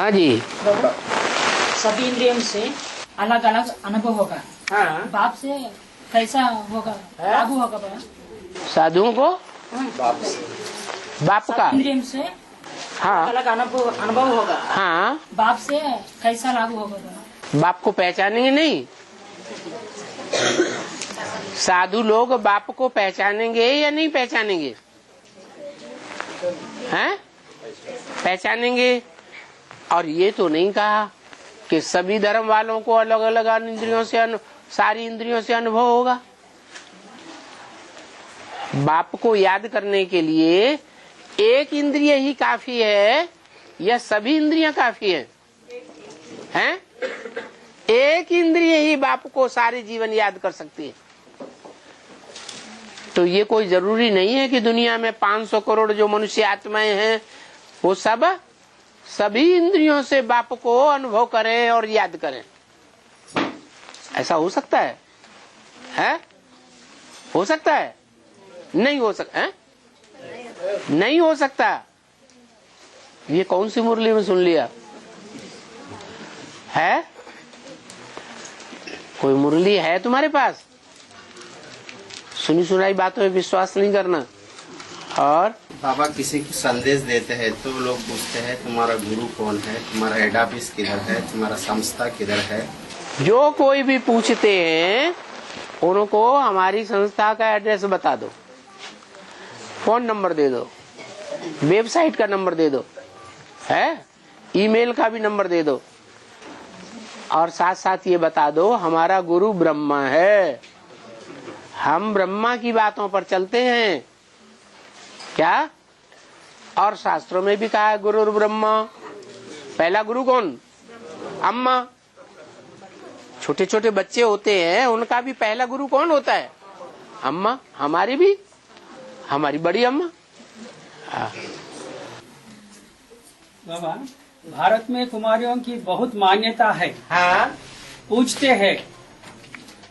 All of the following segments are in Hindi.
हाँ जी। सभी इंद्रियों से अलग अलग अनुभव होगा। हाँ। बाप से कैसा होगा, लागू होगा बाबा? साधुओं को बाप का इंद्रियों से हाँ अलग अनुभव होगा। हाँ। बाप से कैसा लागू होगा बाबा? बाप को पहचानेंगे नहीं। साधु लोग बाप को पहचानेंगे या नहीं पहचानेंगे? हैं? पहचानेंगे। और ये तो नहीं कहा कि सभी धर्म वालों को अलग अलग इंद्रियों से सारी इंद्रियों से अनुभव होगा। बाप को याद करने के लिए एक इंद्रिय ही काफी है या सभी इंद्रियां काफी है? हैं? एक इंद्रिय ही बाप को सारे जीवन याद कर सकती है। तो ये कोई जरूरी नहीं है कि दुनिया में 500 करोड़ जो मनुष्य आत्माएं हैं वो सभी इंद्रियों से बाप को अनुभव करें और याद करें। ऐसा हो सकता है? है? हो सकता है? नहीं हो सकता है? नहीं हो सकता। ये कौन सी मुरली में सुन लिया है? कोई मुरली है तुम्हारे पास? सुनी सुनाई बातों में विश्वास नहीं करना। और बाबा किसी को संदेश देते हैं तो लोग पूछते हैं तुम्हारा गुरु कौन है, तुम्हारा हेड ऑफिस किधर है, तुम्हारा संस्था किधर है। जो कोई भी पूछते हैं उनको हमारी संस्था का एड्रेस बता दो, फोन नंबर दे दो, वेबसाइट का नंबर दे दो, है ईमेल का भी नंबर दे दो, और साथ साथ ये बता दो हमारा गुरु ब्रह्मा है, हम ब्रह्मा की बातों पर चलते हैं। क्या? और शास्त्रों में भी कहा है गुरु ब्रह्मा। पहला गुरु कौन? अम्मा। छोटे छोटे बच्चे होते हैं उनका भी पहला गुरु कौन होता है? अम्मा। हमारी भी, हमारी बड़ी अम्मा। बाबा, भारत में कुमारियों की बहुत मान्यता है। हाँ। पूछते हैं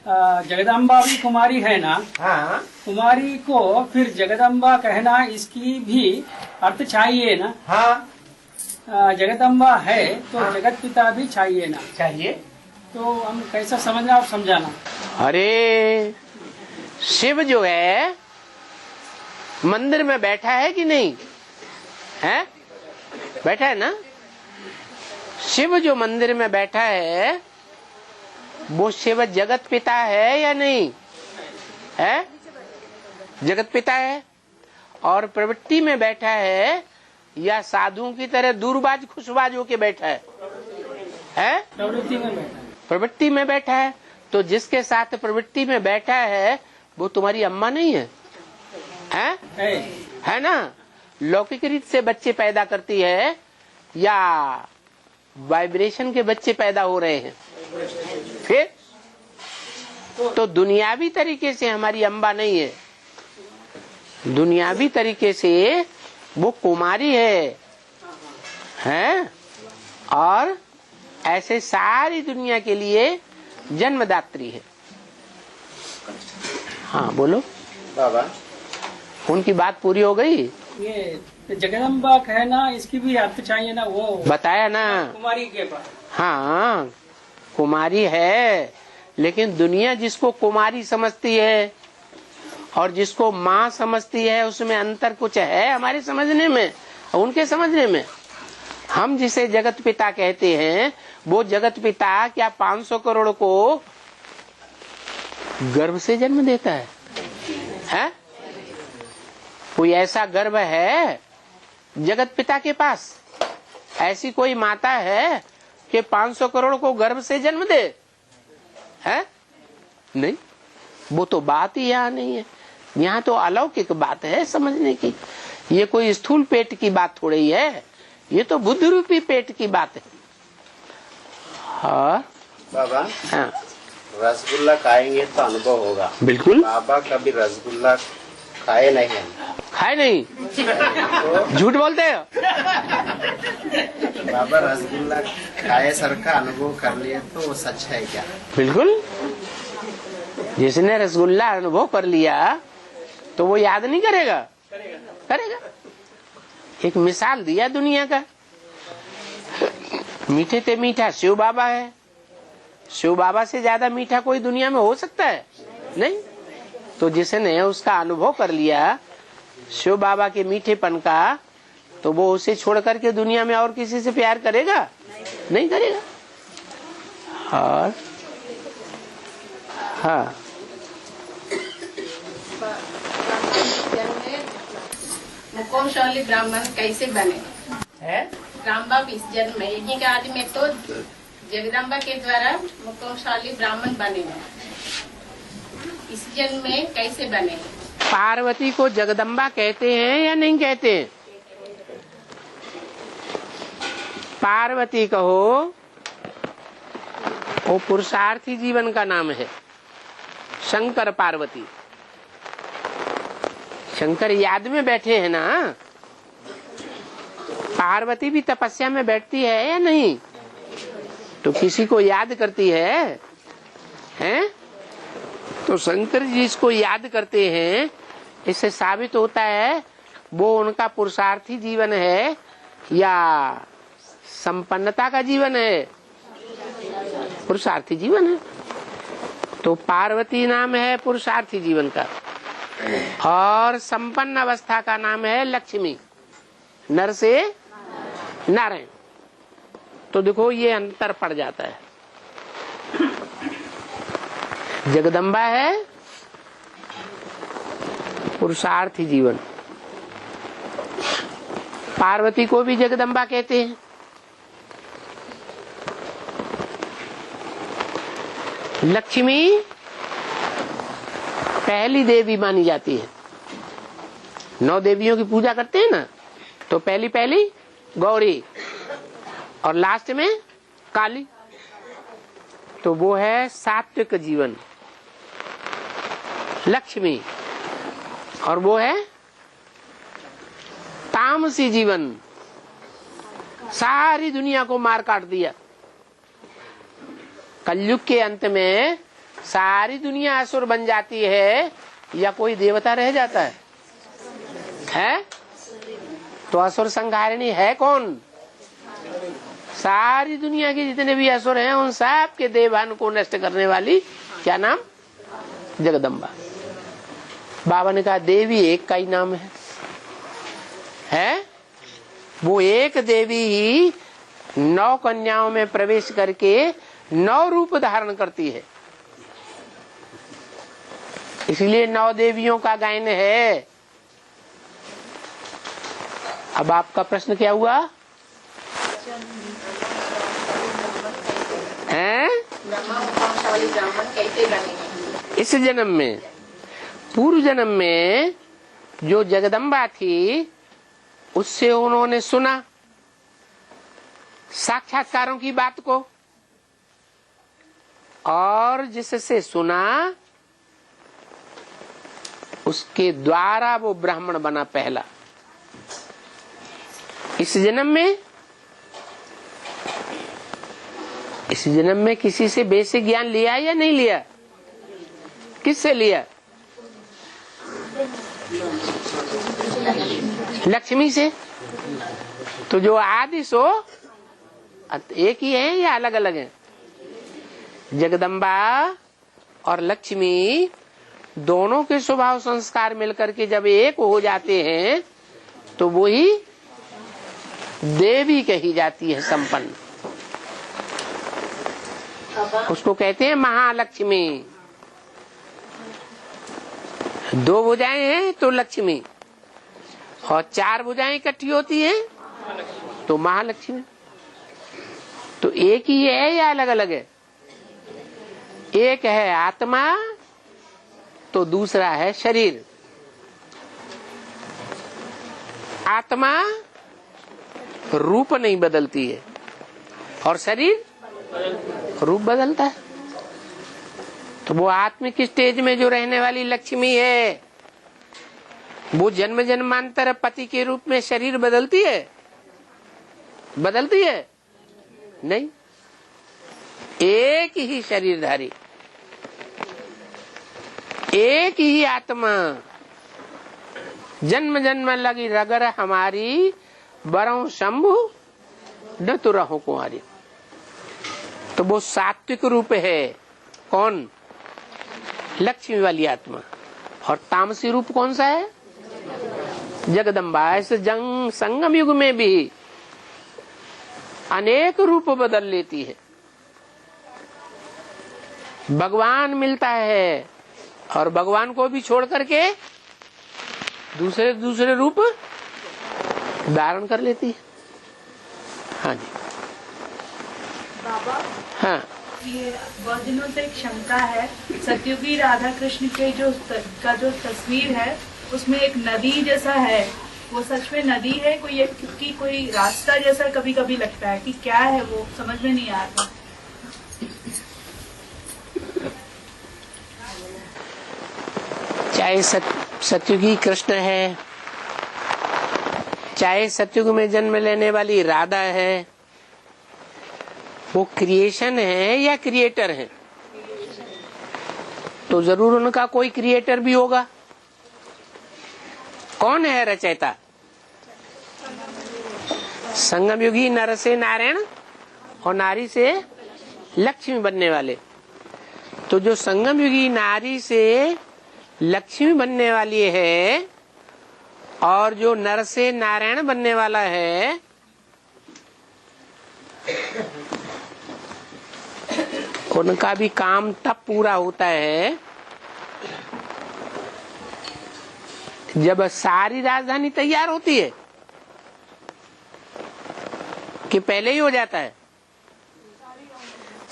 जगदम्बा भी कुमारी है ना? हाँ। कुमारी को फिर जगदम्बा कहना इसकी भी अर्थ चाहिए ना? हाँ। जगदम्बा है तो जगत पिता भी चाहिए ना? चाहिए। तो हम कैसा समझना और समझाना? अरे शिव जो है मंदिर में बैठा है कि नहीं है? बैठा है ना। शिव जो मंदिर में बैठा है वो शिव जगत पिता है या नहीं है? जगत पिता है। और प्रवृत्ति में बैठा है या साधुओं की तरह दूरबाज खुशबाज होके बैठा है? प्रवृत्ति में बैठा है। प्रवृत्ति में बैठा है। तो जिसके साथ प्रवृत्ति में बैठा है वो तुम्हारी अम्मा नहीं है? है ना। लौकिक रीत से बच्चे पैदा करती है या वाइब्रेशन के बच्चे पैदा हो रहे हैं? फिर तो दुनियावी तरीके से हमारी अम्बा नहीं है, दुनियावी तरीके से वो कुमारी है और ऐसे सारी दुनिया के लिए जन्मदात्री है। हाँ बोलो बाबा। उनकी बात पूरी हो गई। ये जगदम्बा कहना इसकी भी अर्थ चाहिए ना? वो बताया ना कुमारी के पास। हाँ कुमारी है, लेकिन दुनिया जिसको कुमारी समझती है और जिसको माँ समझती है उसमें अंतर कुछ है हमारे समझने में और उनके समझने में। हम जिसे जगत पिता कहते हैं वो जगत पिता क्या 500 करोड़ को गर्भ से जन्म देता है? कोई ऐसा गर्भ है जगत पिता के पास? ऐसी कोई माता है कि 500 करोड़ को गर्भ से जन्म दे? है नहीं। वो तो बात ही यहाँ नहीं है। यहाँ तो अलौकिक बात है समझने की। ये कोई स्थूल पेट की बात थोड़ी है, ये तो बुद्धि रूपी पेट की बात है। हाँ बाबा। हाँ रसगुल्ला खाएंगे तो अनुभव होगा। बिल्कुल। बाबा कभी रसगुल्ला खाए नहीं है। खाए नहीं? झूठ बोलते हो। बाबा रसगुल्ला खाए सर का अनुभव कर लिए तो वो सच है क्या? बिल्कुल। जिसने रसगुल्ला अनुभव कर लिया तो वो याद नहीं करेगा? करेगा। एक मिसाल दिया दुनिया का। मीठे ते मीठा शिव बाबा है। शिव बाबा से ज्यादा मीठा कोई दुनिया में हो सकता है? नहीं। तो जिसने उसका अनुभव कर लिया शिव बाबा के मीठेपन का, तो वो उसे छोड़ करके दुनिया में और किसी से प्यार करेगा? नहीं करेगा। और हाँ, मुकोमशाली ब्राह्मण कैसे बने है रामबाब इस जन्म में यही के आदि में तो जगदम्बा के द्वारा मुकोमशाली ब्राह्मण बने हैं। इस जन्म में कैसे बने? पार्वती को जगदम्बा कहते हैं या नहीं कहते हैं? पार्वती कहो, वो पुरुषार्थी जीवन का नाम है। शंकर पार्वती, शंकर याद में बैठे हैं ना। पार्वती भी तपस्या में बैठती है या नहीं? तो किसी को याद करती है, हैं? तो शंकर जी इसको याद करते हैं। इससे साबित होता है वो उनका पुरुषार्थी जीवन है या संपन्नता का जीवन है? पुरुषार्थी जीवन है। तो पार्वती नाम है पुरुषार्थी जीवन का, और संपन्न अवस्था का नाम है लक्ष्मी, नर से नारायण। तो देखो ये अंतर पड़ जाता है। जगदम्बा है पुरुषार्थी जीवन, पार्वती को भी जगदम्बा कहते हैं। लक्ष्मी पहली देवी मानी जाती है। 9 देवियों की पूजा करते हैं ना, तो पहली गौरी और लास्ट में काली। तो वो है सात्विक जीवन लक्ष्मी, और वो है तामसी जीवन। सारी दुनिया को मार काट दिया। कलयुग के अंत में सारी दुनिया असुर बन जाती है या कोई देवता रह जाता है? तो असुर संहारिणी है कौन? सारी दुनिया के जितने भी असुर हैं उन सब के देवान को नष्ट करने वाली क्या नाम? जगदम्बा। बाबा ने कहा देवी एक का ही नाम है? वो एक देवी ही 9 कन्याओं में प्रवेश करके 9 रूप धारण करती है। इसलिए 9 देवियों का गायन है। अब आपका प्रश्न क्या हुआ? हैं? इस जन्म में, पूर्व जन्म में जो जगदम्बा थी उससे उन्होंने सुना साक्षात्कारों की बात को, और जिससे सुना उसके द्वारा वो ब्राह्मण बना पहला। इस जन्म में किसी से बेसिक ज्ञान लिया या नहीं लिया? किससे लिया? लक्ष्मी से। तो जो आदि सो एक ही है या अलग अलग है? जगदम्बा और लक्ष्मी दोनों के स्वभाव संस्कार मिलकर के जब एक हो जाते हैं तो वो ही देवी कही जाती है, संपन्न। उसको कहते हैं महालक्ष्मी। 2 भुजाएं हैं तो लक्ष्मी, और 4 भुजाएं इकट्ठी होती हैं तो महालक्ष्मी। तो एक ही है या अलग अलग है? एक है आत्मा तो दूसरा है शरीर। आत्मा रूप नहीं बदलती है और शरीर रूप बदलता है। तो वो आत्मिक स्टेज में जो रहने वाली लक्ष्मी है वो जन्म जन्मांतर पति के रूप में शरीर बदलती है? बदलती है? नहीं। एक ही शरीरधारी, एक ही आत्मा। जन्म जन्म लगी रगर हमारी, बरहु शंभु न तो रहो कुंवारी। तो वो सात्विक रूप है। कौन? लक्ष्मी वाली आत्मा। और तामसी रूप कौन सा है? जगदम्बा। ऐसे संगम युग में भी अनेक रूप बदल लेती है। भगवान मिलता है और भगवान को भी छोड़ करके दूसरे दूसरे रूप धारण कर लेती है। हाँ जी। बाबा, हाँ, ये बहुत दिनों से एक शंका है, सतयुगी राधा कृष्ण के जो तस्वीर है उसमें एक नदी जैसा है, वो सच में नदी है क्योंकि कोई रास्ता जैसा कभी कभी लगता है कि क्या है वो समझ में नहीं आता। चाहे सतयुगी कृष्ण है, चाहे सतयुग में जन्म लेने वाली राधा है, वो क्रिएशन है या क्रिएटर है? तो जरूर उनका कोई क्रिएटर भी होगा। कौन है रचयिता? संगम युगी नर से नारायण और नारी से लक्ष्मी बनने वाले। तो जो संगम युगी नारी से लक्ष्मी बनने वाली है और जो नर से नारायण बनने वाला है, उनका भी काम तब पूरा होता है जब सारी राजधानी तैयार होती है कि पहले ही हो जाता है?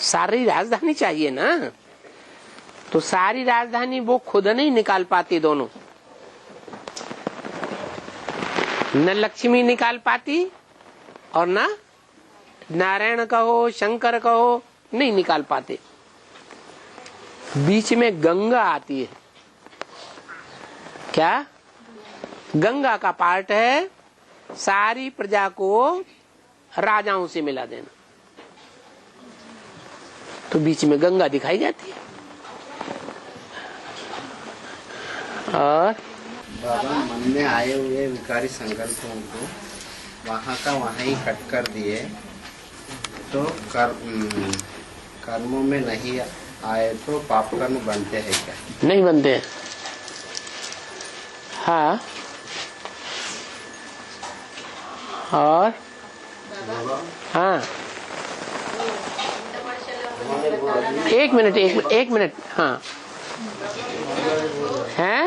सारी राजधानी चाहिए ना। तो सारी राजधानी वो खुद नहीं निकाल पाती दोनों। न लक्ष्मी निकाल पाती और न नारायण कहो शंकर कहो नहीं निकाल पाते। बीच में गंगा आती है। क्या? गंगा का पार्ट है सारी प्रजा को राजाओं से मिला देना। तो बीच में गंगा दिखाई जाती है। और बाबा मन में आए हुए विकारी संकल्पों को वहाँ का वहाँ ही कट कर दिए तो कर्मों में नहीं आए तो पाप कर्म बनते हैं क्या? नहीं बनते हैं। हाँ। और हाँ, एक मिनट। हाँ हैं?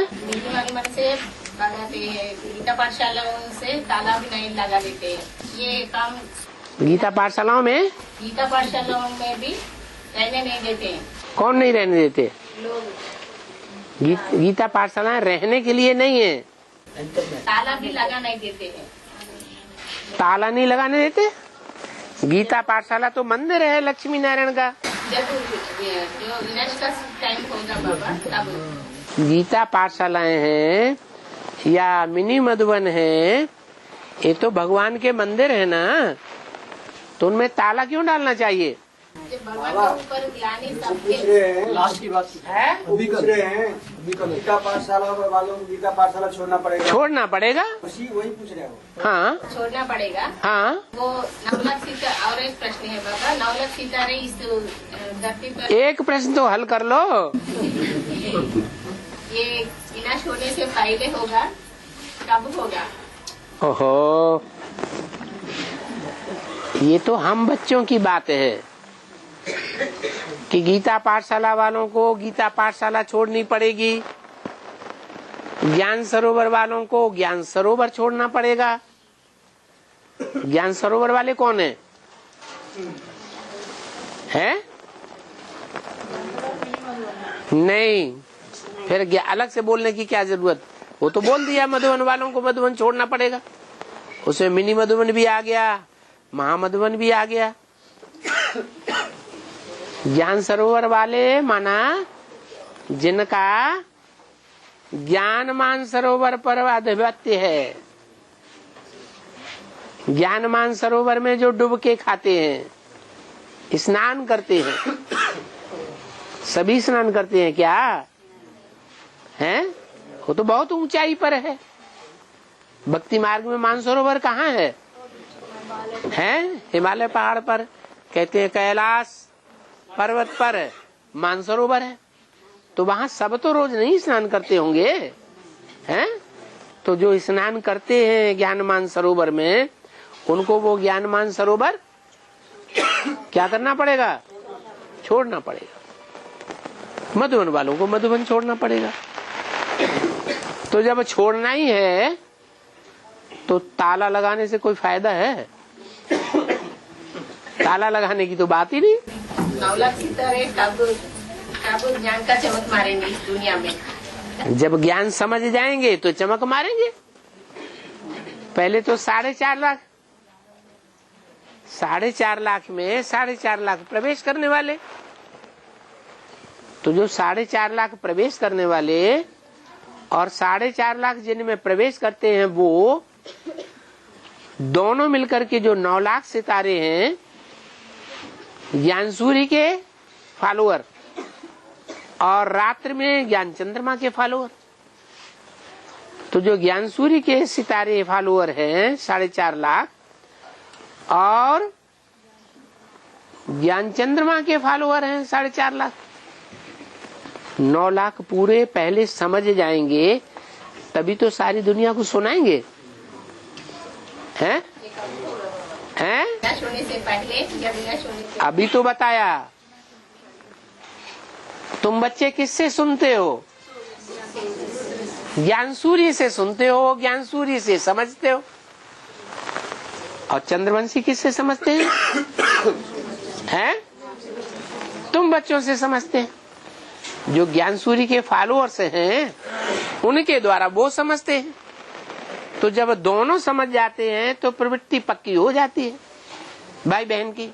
मन से बनाते हैं, गीता पाठशालाओं से ताला भी नहीं लगा देते हैं। ये काम गीता पाठशालाओं में भी रहने नहीं देते हैं। कौन नहीं रहने देते? लोग गीता पाठशालाएं रहने के लिए नहीं है। ताला भी लगा नहीं देते हैं। ताला नहीं लगाने देते? गीता पाठशाला तो मंदिर है लक्ष्मी नारायण का। जब जो विनाश का टाइम होगा बाबा तब गीता पाठशालाएं हैं या मिनी मधुबन है, ये तो भगवान के मंदिर है ना, तो उनमें ताला क्यों डालना चाहिए? भगवान के ऊपर ग्लानि सबके लास्ट की बात है। अभी पूछ रहे हैं गीता पाठशाला वालों को गीता पाठशाला छोड़ना पड़ेगा। छोड़ना पड़ेगा। वही पूछ रहे हो। हाँ छोड़ना पड़ेगा। हाँ। वो 9 लाख सीता। और एक प्रश्न है बाबा, 9 लाख सितारे इस धरती पर। एक प्रश्न तो हल कर लो। ये विनाश होने से पहले होगा, कब होगा? ओहो, ये तो हम बच्चों की बात है कि गीता पाठशाला वालों को गीता पाठशाला छोड़नी पड़ेगी, ज्ञान सरोवर वालों को ज्ञान सरोवर छोड़ना पड़ेगा। ज्ञान सरोवर वाले कौन है? हैं? नहीं, फिर अलग से बोलने की क्या जरूरत? वो तो बोल दिया मधुबन वालों को मधुबन छोड़ना पड़ेगा। उसमें मिनी मधुबन भी आ गया, महामधुबन भी आ गया। ज्ञान सरोवर वाले माना जिनका ज्ञान मान सरोवर पर आधिपत्य है। ज्ञान मान सरोवर में जो डूब के खाते हैं, स्नान करते हैं, सभी स्नान करते हैं क्या? हैं? वो तो बहुत ऊंचाई पर है। भक्ति मार्ग में मानसरोवर कहाँ है? हैं? हिमालय पहाड़ पर। कहते हैं कैलाश पर्वत पर मानसरोवर है, तो वहां सब तो रोज नहीं स्नान करते होंगे, हैं? तो जो स्नान करते हैं ज्ञान मानसरोवर में, उनको वो ज्ञान मानसरोवर क्या करना पड़ेगा? छोड़ना पड़ेगा। मधुबन वालों को मधुबन छोड़ना पड़ेगा। तो जब छोड़ना ही है तो ताला लगाने से कोई फायदा है? ताला लगाने की तो बात ही नहीं। 9 लाख सितारे कब ज्ञान का चमक मारेंगे इस दुनिया में? जब ज्ञान समझ जाएंगे तो चमक मारेंगे। पहले तो 4.5 लाख, 4.5 लाख में 4.5 लाख प्रवेश करने वाले, तो जो 4.5 लाख प्रवेश करने वाले और 4.5 लाख जिनमें प्रवेश करते हैं, वो दोनों मिलकर के जो 9 लाख सितारे हैं, ज्ञान सूर्य के फॉलोअर और रात्रि में ज्ञान चंद्रमा के फॉलोअर। तो जो ज्ञान सूर्य के सितारे फॉलोअर हैं 4.5 लाख और ज्ञान चंद्रमा के फॉलोअर हैं 4.5 लाख, 9 लाख पूरे पहले समझ जाएंगे, तभी तो सारी दुनिया को सुनाएंगे, हैं? हैं? सोने से पहले या बिना सोने से? अभी तो बताया। तुम बच्चे किससे सुनते हो? ज्ञान सूर्य से सुनते हो, ज्ञान सूर्य से समझते हो। और चंद्रवंशी किससे समझते हैं? हैं? तुम बच्चों से समझते हैं। जो ज्ञान सूर्य के फॉलोअर्स हैं, उनके द्वारा वो समझते हैं। तो जब दोनों समझ जाते हैं तो प्रवृत्ति पक्की हो जाती है भाई बहन की।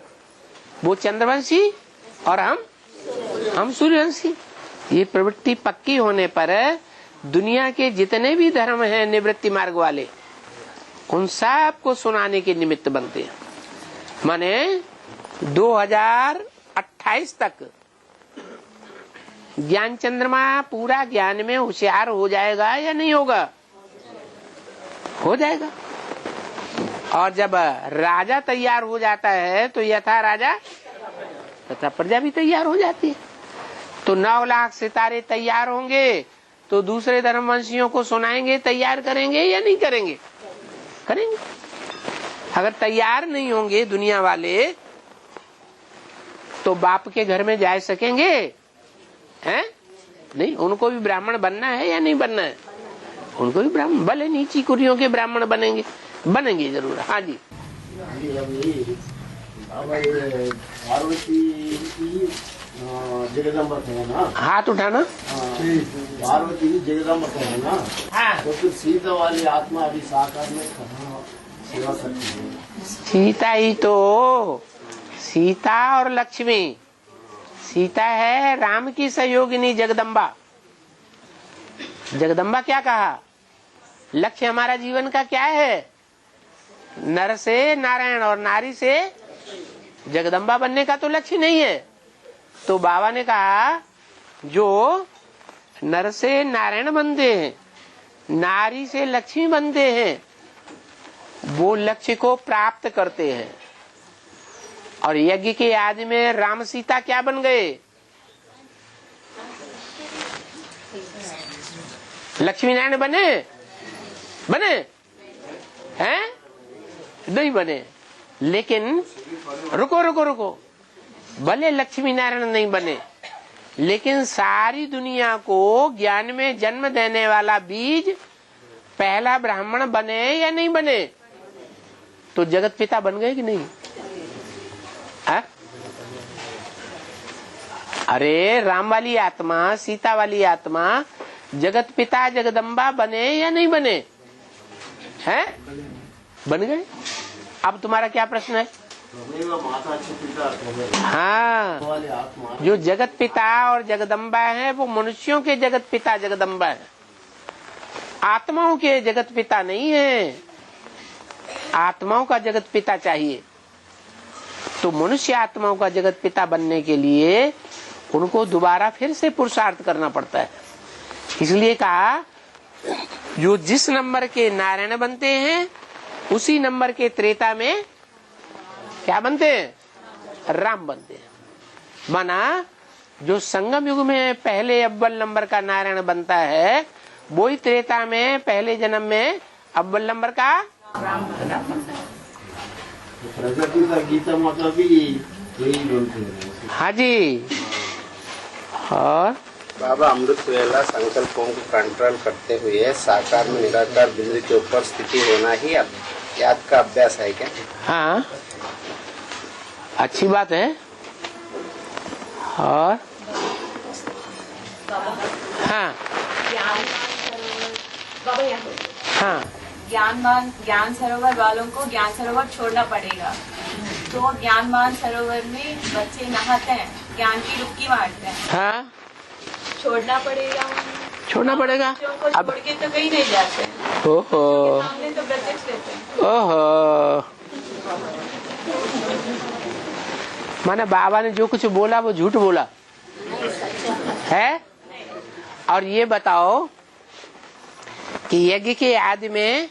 वो चंद्रवंशी और हम सूर्यवंशी। ये प्रवृत्ति पक्की होने पर दुनिया के जितने भी धर्म हैं निवृत्ति मार्ग वाले, उन सब को सुनाने के निमित्त बनते हैं। माने 2028 तक ज्ञान चंद्रमा पूरा ज्ञान में होशियार हो जाएगा या नहीं होगा? हो जाएगा। और जब राजा तैयार हो जाता है तो यथा राजा तथा प्रजा भी तैयार हो जाती है। तो 9 लाख सितारे तैयार होंगे तो दूसरे धर्मवंशियों को सुनाएंगे, तैयार करेंगे या नहीं करेंगे? करेंगे। अगर तैयार नहीं होंगे दुनिया वाले तो बाप के घर में जा सकेंगे? हैं? नहीं। उनको भी ब्राह्मण बनना है या नहीं बनना है? उनको भी ब्राह्मण, भले नीची कुरियों के ब्राह्मण बनेंगे, बनेंगे जरूर। हाँ जी। जगदम्बा है ना, हाथ उठाना। पार्वती जगदम्बा है ना, हाँ। तो फिर सीता वाली आत्मा अभी साकार में कहाँ सेवा करती है? सीता ही तो, सीता और लक्ष्मी। सीता है राम की सहयोगिनी जगदम्बा। जगदम्बा क्या कहा? लक्ष्य हमारा जीवन का क्या है? नर से नारायण और नारी से जगदम्बा बनने का तो लक्ष्य नहीं है। तो बाबा ने कहा जो नर से नारायण बनते हैं, नारी से लक्ष्मी बनते हैं, वो लक्ष्य को प्राप्त करते हैं। और यज्ञ के याद में राम सीता क्या बन गए? लक्ष्मी नारायण बने? बने हैं? नहीं बने। लेकिन रुको रुको रुको, भले लक्ष्मी नारायण नहीं बने, लेकिन सारी दुनिया को ज्ञान में जन्म देने वाला बीज पहला ब्राह्मण बने या नहीं बने? तो जगत पिता बन गए कि नहीं? है? अरे राम वाली आत्मा, सीता वाली आत्मा जगत पिता जगदम्बा बने या नहीं बने? हैं? बन गए। अब तुम्हारा क्या प्रश्न है? हाँ, जो जगत पिता और जगदम्बा है वो मनुष्यों के जगत पिता जगदम्बा है, आत्माओं के जगत पिता नहीं है। आत्माओं का जगत पिता चाहिए। तो मनुष्य आत्माओं का जगत पिता बनने के लिए उनको दोबारा फिर से पुरुषार्थ करना पड़ता है। इसलिए कहा जो जिस नंबर के नारायण बनते हैं उसी नंबर के त्रेता में क्या बनते हैं? राम बनते हैं। माना जो संगम युग में पहले अव्वल नंबर का नारायण बनता है, वही त्रेता में पहले जन्म में अव्वल नंबर का प्रकृति का गीता मतलब भी यही बोलते हैं। हाँ जी। और बाबा अमृत वेला संकल्पों को कंट्रोल करते हुए साकार में निराकार बिंदु के ऊपर स्थिति होना ही याद का अभ्यास है क्या? हाँ, अच्छी बात है। और हाँ हाँ, ज्ञान सरोवर वालों को ज्ञान सरोवर छोड़ना पड़ेगा। तो ज्ञानवान सरोवर में बच्चे नहाते हैं, ज्ञान की डुबकी मारते हैं। हाँ, छोड़ना पड़ेगा, छोड़ना पड़ेगा। अब छोड़ के तो कहीं नहीं जाते, ओहो सामने तो प्रत्यक्ष रहते हैं। ओहो, माने बाबा ने जो कुछ बोला वो झूठ बोला है। और ये बताओ कि यज्ञ के आदि में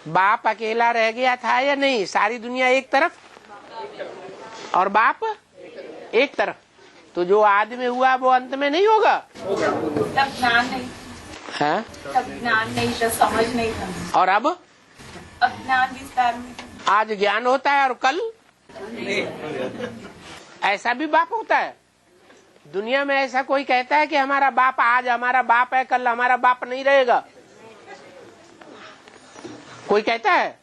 बाप अकेला रह गया था या नहीं? सारी दुनिया एक तरफ और बाप एक तरफ, तो जो आदि में हुआ वो अंत में नहीं होगा। तब ज्ञान नहीं है, तब ज्ञान नहीं था, समझ नहीं था। और अब ज्ञान विस्तार में आज ज्ञान होता है और कल ऐसा भी बाप होता है। दुनिया में ऐसा कोई कहता है कि हमारा बाप आज हमारा बाप है, कल हमारा बाप नहीं रहेगा? कोई कहता है?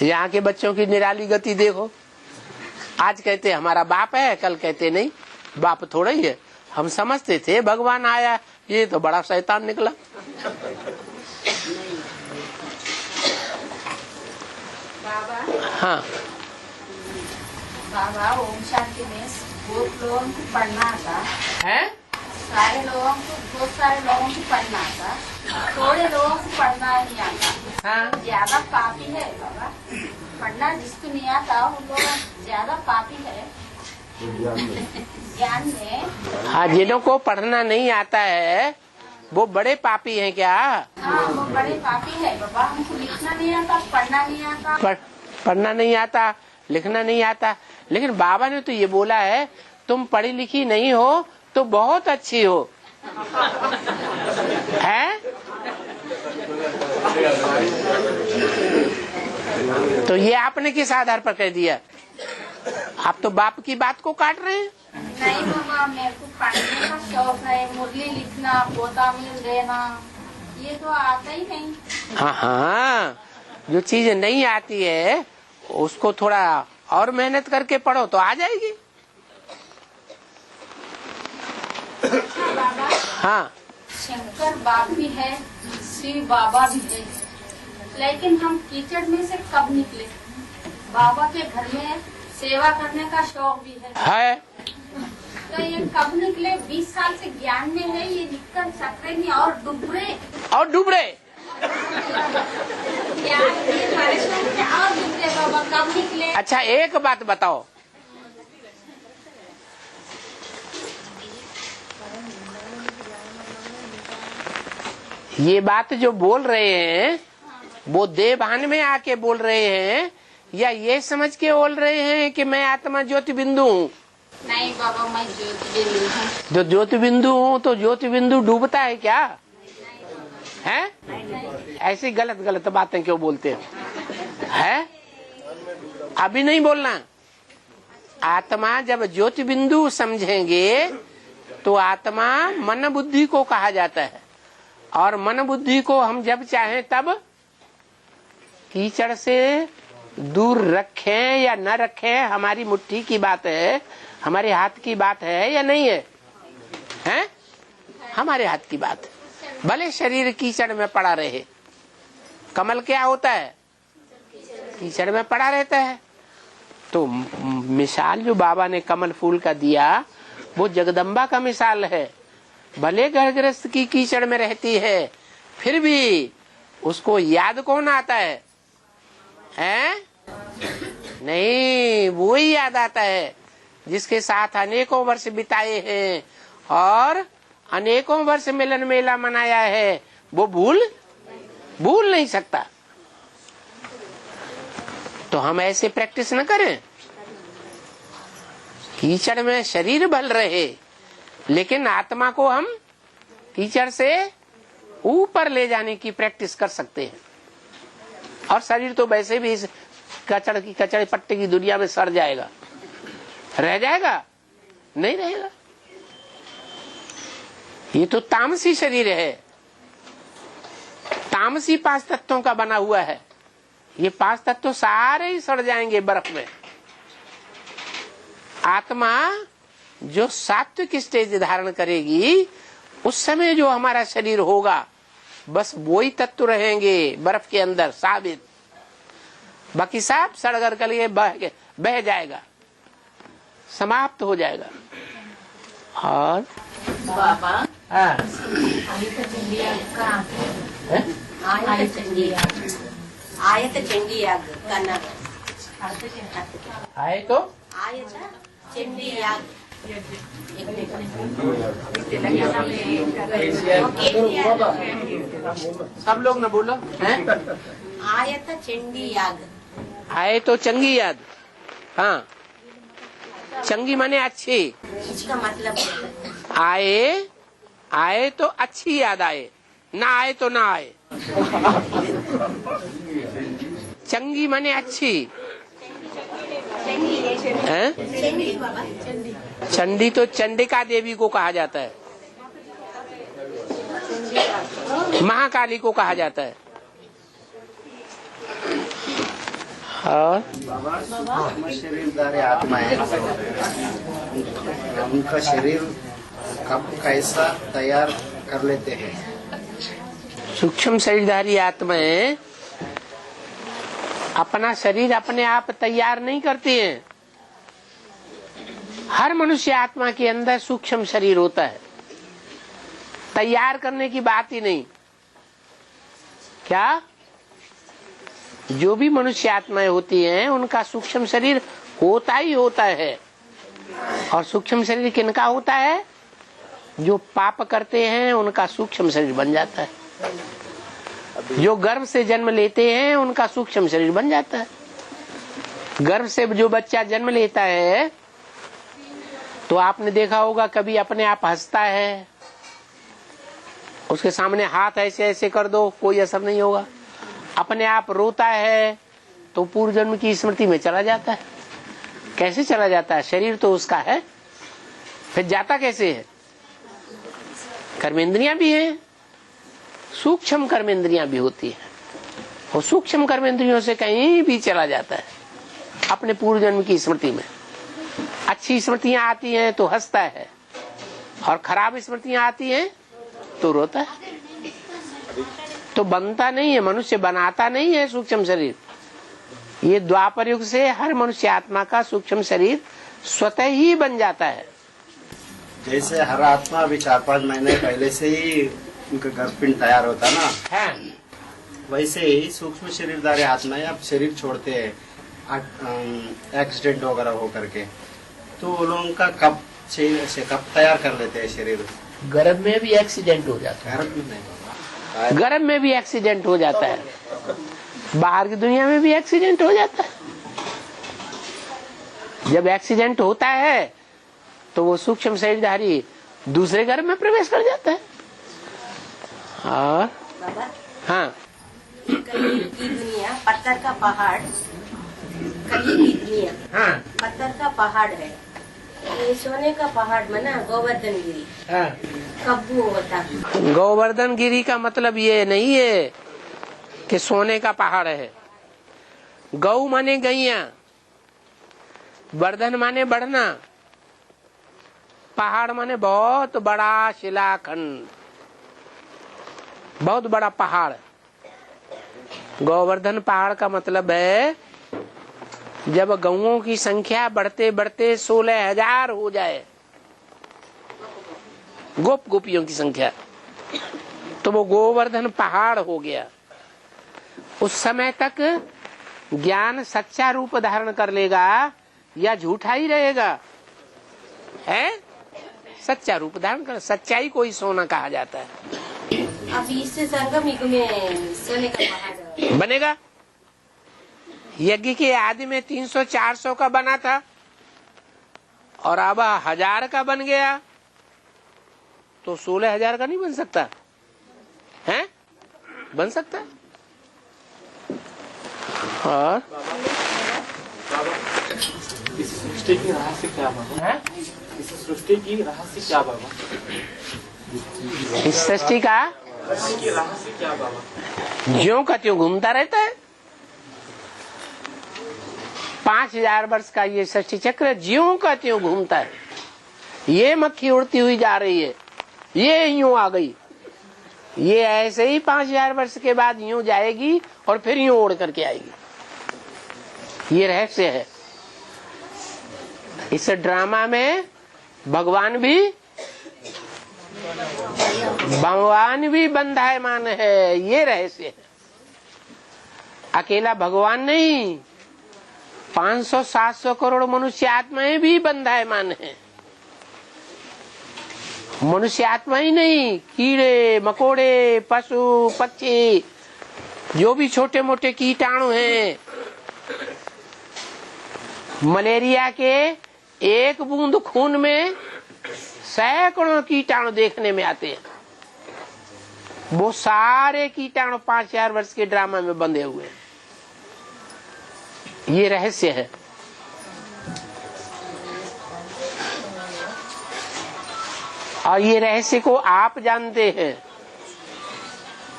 यहाँ के बच्चों की निराली गति देखो, आज कहते हमारा बाप है, कल कहते नहीं, बाप थोड़ा ही है। हम समझते थे भगवान आया, ये तो बड़ा शैतान निकला। हाँ बाबा ओम शांति में बहुत लोगों को पढ़ना था है, सारे लोगों को, बहुत सारे लोगों को पढ़ना था, थोड़े लोगों को पढ़ना नहीं आता। हाँ, ज्यादा पापी है बाबा, पढ़ना जिसको नहीं आता वो लोग ज्यादा पापी है ज्ञान में। हाँ, जिन्हों को पढ़ना नहीं आता है वो बड़े पापी हैं क्या? हाँ, वो बड़े पापी है बाबा। हमको लिखना नहीं आता, पढ़ना नहीं आता। पढ़ना नहीं आता, लिखना नहीं आता, लेकिन बाबा ने तो ये बोला है तुम पढ़ी लिखी नहीं हो तो बहुत अच्छी हो, है? तो ये आपने किस आधार पर कह दिया? आप तो बाप की बात को काट रहे हैं। नहीं बाबा, मेरे को पढ़ने का शौक है, मुरली लिखना, पोता मिल देना, ये तो आता ही नहीं। हाँ हाँ, जो चीज नहीं आती है उसको थोड़ा और मेहनत करके पढ़ो तो आ जाएगी। बाबा हाँ, शंकर बाप भी है, शिव बाबा भी है, लेकिन हम कीचड़ में से कब निकले? बाबा के घर में सेवा करने का शौक भी है। तो ये कब निकले? 20 साल से ज्ञान में है, ये निकल सकते नहीं और डूबरे ज्ञान में हमारे शौक में और डूबरे बाबा कब निकले? अच्छा एक बात बताओ, ये बात जो बोल रहे हैं वो देवभान में आके बोल रहे हैं या ये समझ के बोल रहे हैं कि मैं आत्मा ज्योति बिंदु हूँ? नहीं बाबा, मैं ज्योति बिंदु हूँ। जो ज्योति बिंदु हूँ तो ज्योति बिंदु डूबता है क्या? है? ऐसी गलत गलत बातें क्यों बोलते हैं? अभी नहीं बोलना। आत्मा जब ज्योति बिंदु समझेंगे तो आत्मा मन बुद्धि को कहा जाता है, और मन बुद्धि को हम जब चाहें तब कीचड़ से दूर रखें या न रखें हमारी मुट्ठी की बात है, हमारे हाथ की बात है या नहीं है? हैं? हमारे हाथ की बात है। भले शरीर कीचड़ में पड़ा रहे, कमल क्या होता है? कीचड़ में पड़ा रहता है। तो मिसाल जो बाबा ने कमल फूल का दिया वो जगदम्बा का मिसाल है। भले घर गृहस्थ की कीचड़ में रहती है, फिर भी उसको याद कौन आता है? हैं? नहीं, वो ही याद आता है जिसके साथ अनेकों वर्ष बिताए हैं और अनेकों वर्ष मिलन मेला मनाया है, वो भूल नहीं सकता। तो हम ऐसे प्रैक्टिस न करें। कीचड़ में शरीर बल रहे, लेकिन आत्मा को हम कीचड़ से ऊपर ले जाने की प्रैक्टिस कर सकते हैं। और शरीर तो वैसे भी इस कचड़े पट्टे की दुनिया में सड़ जाएगा, रह जाएगा? नहीं रहेगा। ये तो तामसी शरीर है, तामसी 5 तत्वों का बना हुआ है। ये 5 तत्व सारे ही सड़ जाएंगे बर्फ में। आत्मा जो सात्विक स्टेज धारण करेगी, उस समय जो हमारा शरीर होगा, बस वही तत्व रहेंगे बर्फ के अंदर साबित। बाकी सब सड़गर के लिए बह जाएगा, समाप्त हो जाएगा। और बाबा हाँ, आयत चंडी याग का नाम आए तो आयत चंडी याग सब लोग न बोलो हैं? आयत चंडी याग। आए तो चंगी याद। हाँ, चंगी माने अच्छी। इसका मतलब आए तो अच्छी याद आए, ना आए तो ना आए। चंगी माने अच्छी है? चंडी तो चंडिका देवी को कहा जाता है, महाकाली को कहा जाता है। और शरीरधारी आत्माएं, उनका शरीर कब कैसा तैयार कर लेते हैं? सूक्ष्म शरीरधारी आत्माएं अपना शरीर अपने आप तैयार नहीं करती हैं। हर मनुष्य आत्मा के अंदर सूक्ष्म शरीर होता है, तैयार करने की बात ही नहीं। क्या? जो भी मनुष्य आत्माएं होती हैं, उनका सूक्ष्म शरीर होता ही होता है। और सूक्ष्म शरीर किनका होता है? जो पाप करते हैं उनका सूक्ष्म शरीर बन जाता है। जो गर्भ से जन्म लेते हैं उनका सूक्ष्म शरीर बन जाता है। गर्भ से जो बच्चा जन्म लेता है, तो आपने देखा होगा कभी अपने आप हंसता है, उसके सामने हाथ ऐसे ऐसे कर दो, कोई असर नहीं होगा। अपने आप रोता है तो पूर्व जन्म की स्मृति में चला जाता है। कैसे चला जाता है? शरीर तो उसका है, फिर जाता कैसे है? कर्मेंद्रियां भी हैं, सूक्ष्म कर्मेंद्रियां भी होती हैं। और सूक्ष्म कर्मेंद्रियों से कहीं भी चला जाता है अपने पूर्व जन्म की स्मृति में। अच्छी स्मृतियां आती हैं तो हंसता है, और खराब स्मृतियां आती हैं तो रोता है। तो बनता नहीं है, मनुष्य बनाता नहीं है सूक्ष्म शरीर। ये द्वापर युग से हर मनुष्य आत्मा का सूक्ष्म शरीर स्वतः ही बन जाता है। जैसे हर आत्मा अभी 4-5 महीने पहले से ही उनका गर्भपिंड तैयार होता ना, है। वैसे ही सूक्ष्म शरीरधारी आत्माएं अब शरीर छोड़ते हैं एक्सीडेंट वगैरह हो करके, तो वो लोगों का कब तैयार कर लेते हैं शरीर? गर्भ में भी एक्सीडेंट हो जाता है। गर्भ में भी एक्सीडेंट हो जाता है, बाहर की दुनिया में भी एक्सीडेंट हो जाता है। जब एक्सीडेंट होता है तो वो सूक्ष्म शरीरधारी दूसरे गर्भ में प्रवेश कर जाता है। और हाँ, कली की दुनिया पत्थर का पहाड़, कली की दुनिया हाँ, पत्थर का पहाड़ है। ये सोने का पहाड़ बना गोवर्धन गिरी, हाँ। कब वो होता? गोवर्धन गिरी का मतलब ये नहीं है कि सोने का पहाड़ है। गौ माने गैया, वर्धन माने बढ़ना, पहाड़ माने बहुत बड़ा शिलाखंड, बहुत बड़ा पहाड़। गोवर्धन पहाड़ का मतलब है जब गौओं की संख्या बढ़ते बढ़ते 16,000 हो जाए, गोपियों की संख्या, तो वो गोवर्धन पहाड़ हो गया। उस समय तक ज्ञान सच्चा रूप धारण कर लेगा या झूठा ही रहेगा? है सच्चा रूप धारण कर, सच्चाई को ही सोना कहा जाता है। अब इससे संगम युग में सोने का पहाड़ बनेगा। यज्ञ के आदि में 300-400 का बना था, और अब 1000 का बन गया तो 16,000 का नहीं बन सकता है? बन सकता है। और इस सृष्टि की रहस्य क्या बाबा? इस सृष्टि की रहस्य क्या बाबा? इस सृष्टि का रहस्य क्या बाबा? ज्यों का त्यों घूमता रहता है। 5000 वर्ष का ये सृष्टि चक्र ज्यों का त्यों घूमता है। ये मक्खी उड़ती हुई जा रही है, ये यूं आ गई, ये ऐसे ही 5000 वर्ष के बाद यूं जाएगी और फिर यूं उड़ करके आएगी। ये रहस्य है। इस ड्रामा में भगवान भी बंधायमान है। ये रहस्य है। अकेला भगवान नहीं, 500-700 करोड़ मनुष्य आत्माएं भी बंधायमान है। मनुष्य आत्मा ही नहीं, कीड़े मकोड़े, पशु पक्षी, जो भी छोटे मोटे कीटाणु हैं, मलेरिया के एक बूंद खून में सैकड़ों कीटाणु देखने में आते हैं। वो सारे कीटाणु 5000 वर्ष के ड्रामा में बंधे हुए हैं। ये रहस्य है। और ये रहस्य को आप जानते हैं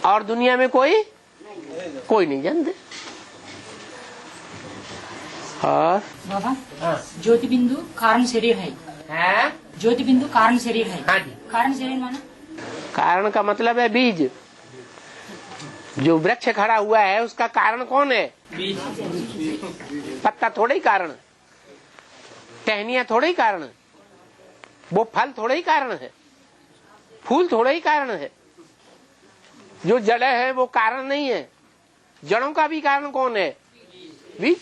और दुनिया में कोई नहीं जानते। और बाबा, ज्योति बिंदु कारण शरीर है। ज्योति बिंदु कारण शरीर है। हाँ जी। कारण शरीर माना? कारण का मतलब है बीज। जो वृक्ष खड़ा हुआ है उसका कारण कौन है? बीज। पत्ता थोड़ा ही कारण, टहनियां थोड़ा ही कारण, वो फल थोड़ा ही कारण है, फूल थोड़ा ही कारण है। जो जड़ है वो कारण नहीं है। जड़ों का भी कारण कौन है? बीज।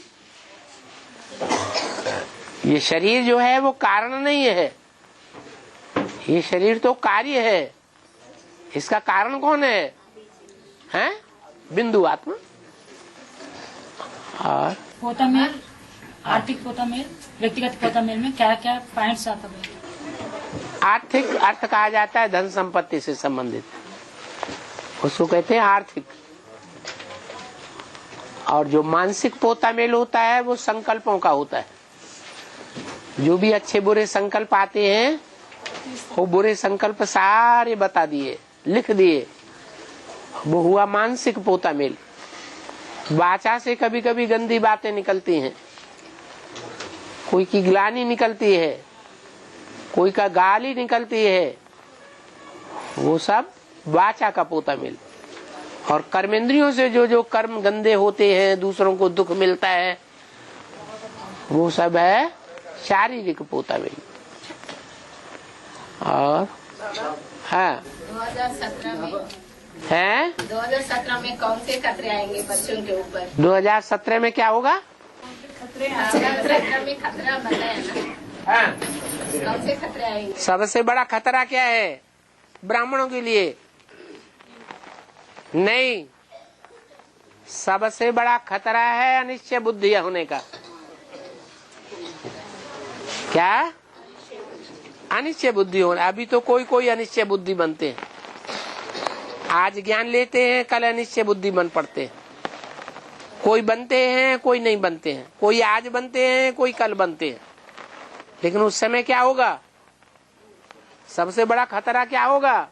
ये शरीर जो है वो कारण नहीं है, ये शरीर तो कार्य है। इसका कारण कौन है? हैं? बिंदु आत्मा। और पोतामेल, आर्थिक पोतामेल, व्यक्तिगत पोतामेल में क्या क्या पॉइंट्स आता है? आर्थिक अर्थ कहा जाता है धन संपत्ति से संबंधित, उसको कहते हैं आर्थिक। और जो मानसिक पोतामेल होता है वो संकल्पों का होता है। जो भी अच्छे बुरे संकल्प आते हैं वो बुरे संकल्प सारे बता दिए, लिख दिए, वो हुआ मानसिक पोतामेल। वाचा से कभी कभी गंदी बातें निकलती हैं, कोई की ग्लानि निकलती है, कोई का गाली निकलती है, वो सब वाचा का पोतामेल। और कर्मेंद्रियों से जो कर्म गंदे होते हैं, दूसरों को दुख मिलता है, वो सब है शारीरिक पोतामेल। और हाँ 2017 में कौन से खतरे आएंगे बच्चों के ऊपर? 2017 में क्या होगा? 2017 में खतरा बताया ना, कौन से खतरे आएंगे? सबसे बड़ा खतरा क्या है ब्राह्मणों के लिए? नहीं, सबसे बड़ा खतरा है अनिश्चय बुद्धि होने का। क्या? अनिश्चय बुद्धि होना। अभी तो कोई अनिश्चय बुद्धि बनते हैं। आज ज्ञान लेते हैं, कल अनिश्चय बुद्धि बन पड़ते हैं। कोई बनते हैं, कोई नहीं बनते हैं। कोई आज बनते हैं, कोई कल बनते हैं। लेकिन उस समय क्या होगा? सबसे बड़ा खतरा क्या होगा?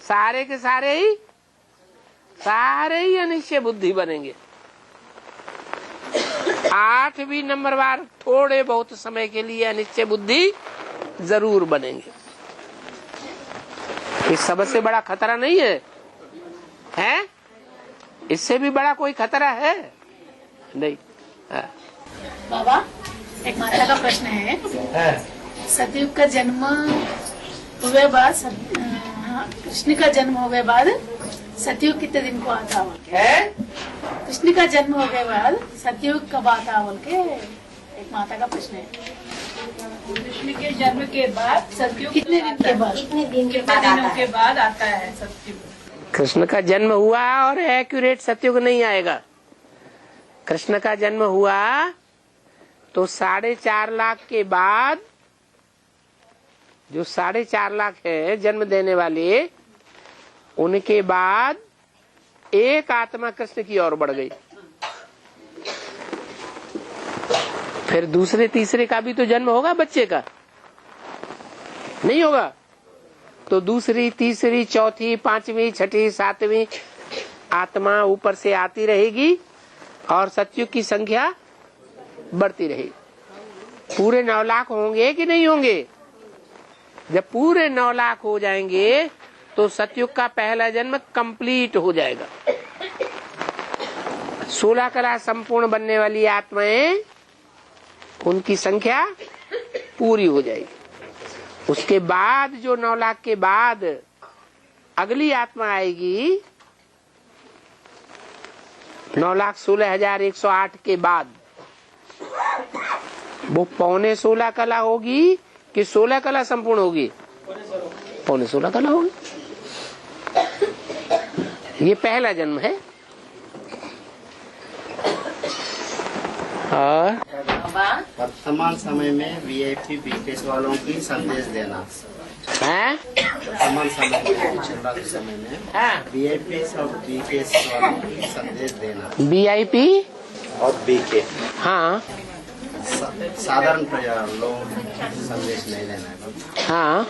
सारे के सारे ही अनिश्चय बुद्धि बनेंगे। 8वीं नंबरवार थोड़े बहुत समय के लिए अनिश्चय बुद्धि जरूर बनेंगे। ये सबसे बड़ा खतरा नहीं है, हैं? इससे भी बड़ा कोई खतरा है नहीं। बाबा, एक माता का प्रश्न है। सतयुग का जन्म हुए बाद, कृष्ण का जन्म हो गए बाद सतयुग कितने दिन को आता है? कृष्ण का जन्म हो गए बाद सतयुग कब आता बोल के एक माता का प्रश्न है। कृष्ण के जन्म के बाद सतयुग कितने दिन के बाद? कितने दिनों के बाद आता है सतयुग? कृष्ण का जन्म हुआ और एक्यूरेट सतयुग नहीं आएगा। कृष्ण का जन्म हुआ तो 4.5 लाख के बाद जो 4.5 लाख है जन्म देने वाले, उनके बाद एक आत्मा कृष्ण की ओर बढ़ गई। फिर दूसरे तीसरे का भी तो जन्म होगा बच्चे का, नहीं होगा? तो दूसरी तीसरी चौथी पांचवी छठी सातवीं आत्मा ऊपर से आती रहेगी और सतयुग की संख्या बढ़ती रहेगी। पूरे 9 लाख होंगे कि नहीं होंगे? जब पूरे 9 लाख हो जाएंगे तो सतयुग का पहला जन्म कंप्लीट हो जाएगा। 16 कला संपूर्ण बनने वाली आत्माएं, उनकी संख्या पूरी हो जाएगी। उसके बाद जो 9 लाख के बाद अगली आत्मा आएगी, 9,16,108 के बाद, वो 15.16 कला होगी कि 16 कला संपूर्ण होगी? 15.16 कला होगी। ये पहला जन्म है। और वर्तमान समय में वीआईपी बीकेएस वालों की संदेश देना है। वर्तमान समय में, चल रहा समय में वीआईपी और बीकेएस वालों की संदेश देना। वीआईपी और बीके, हाँ, साधारण प्रजा लोग संदेश नहीं देना है। हाँ,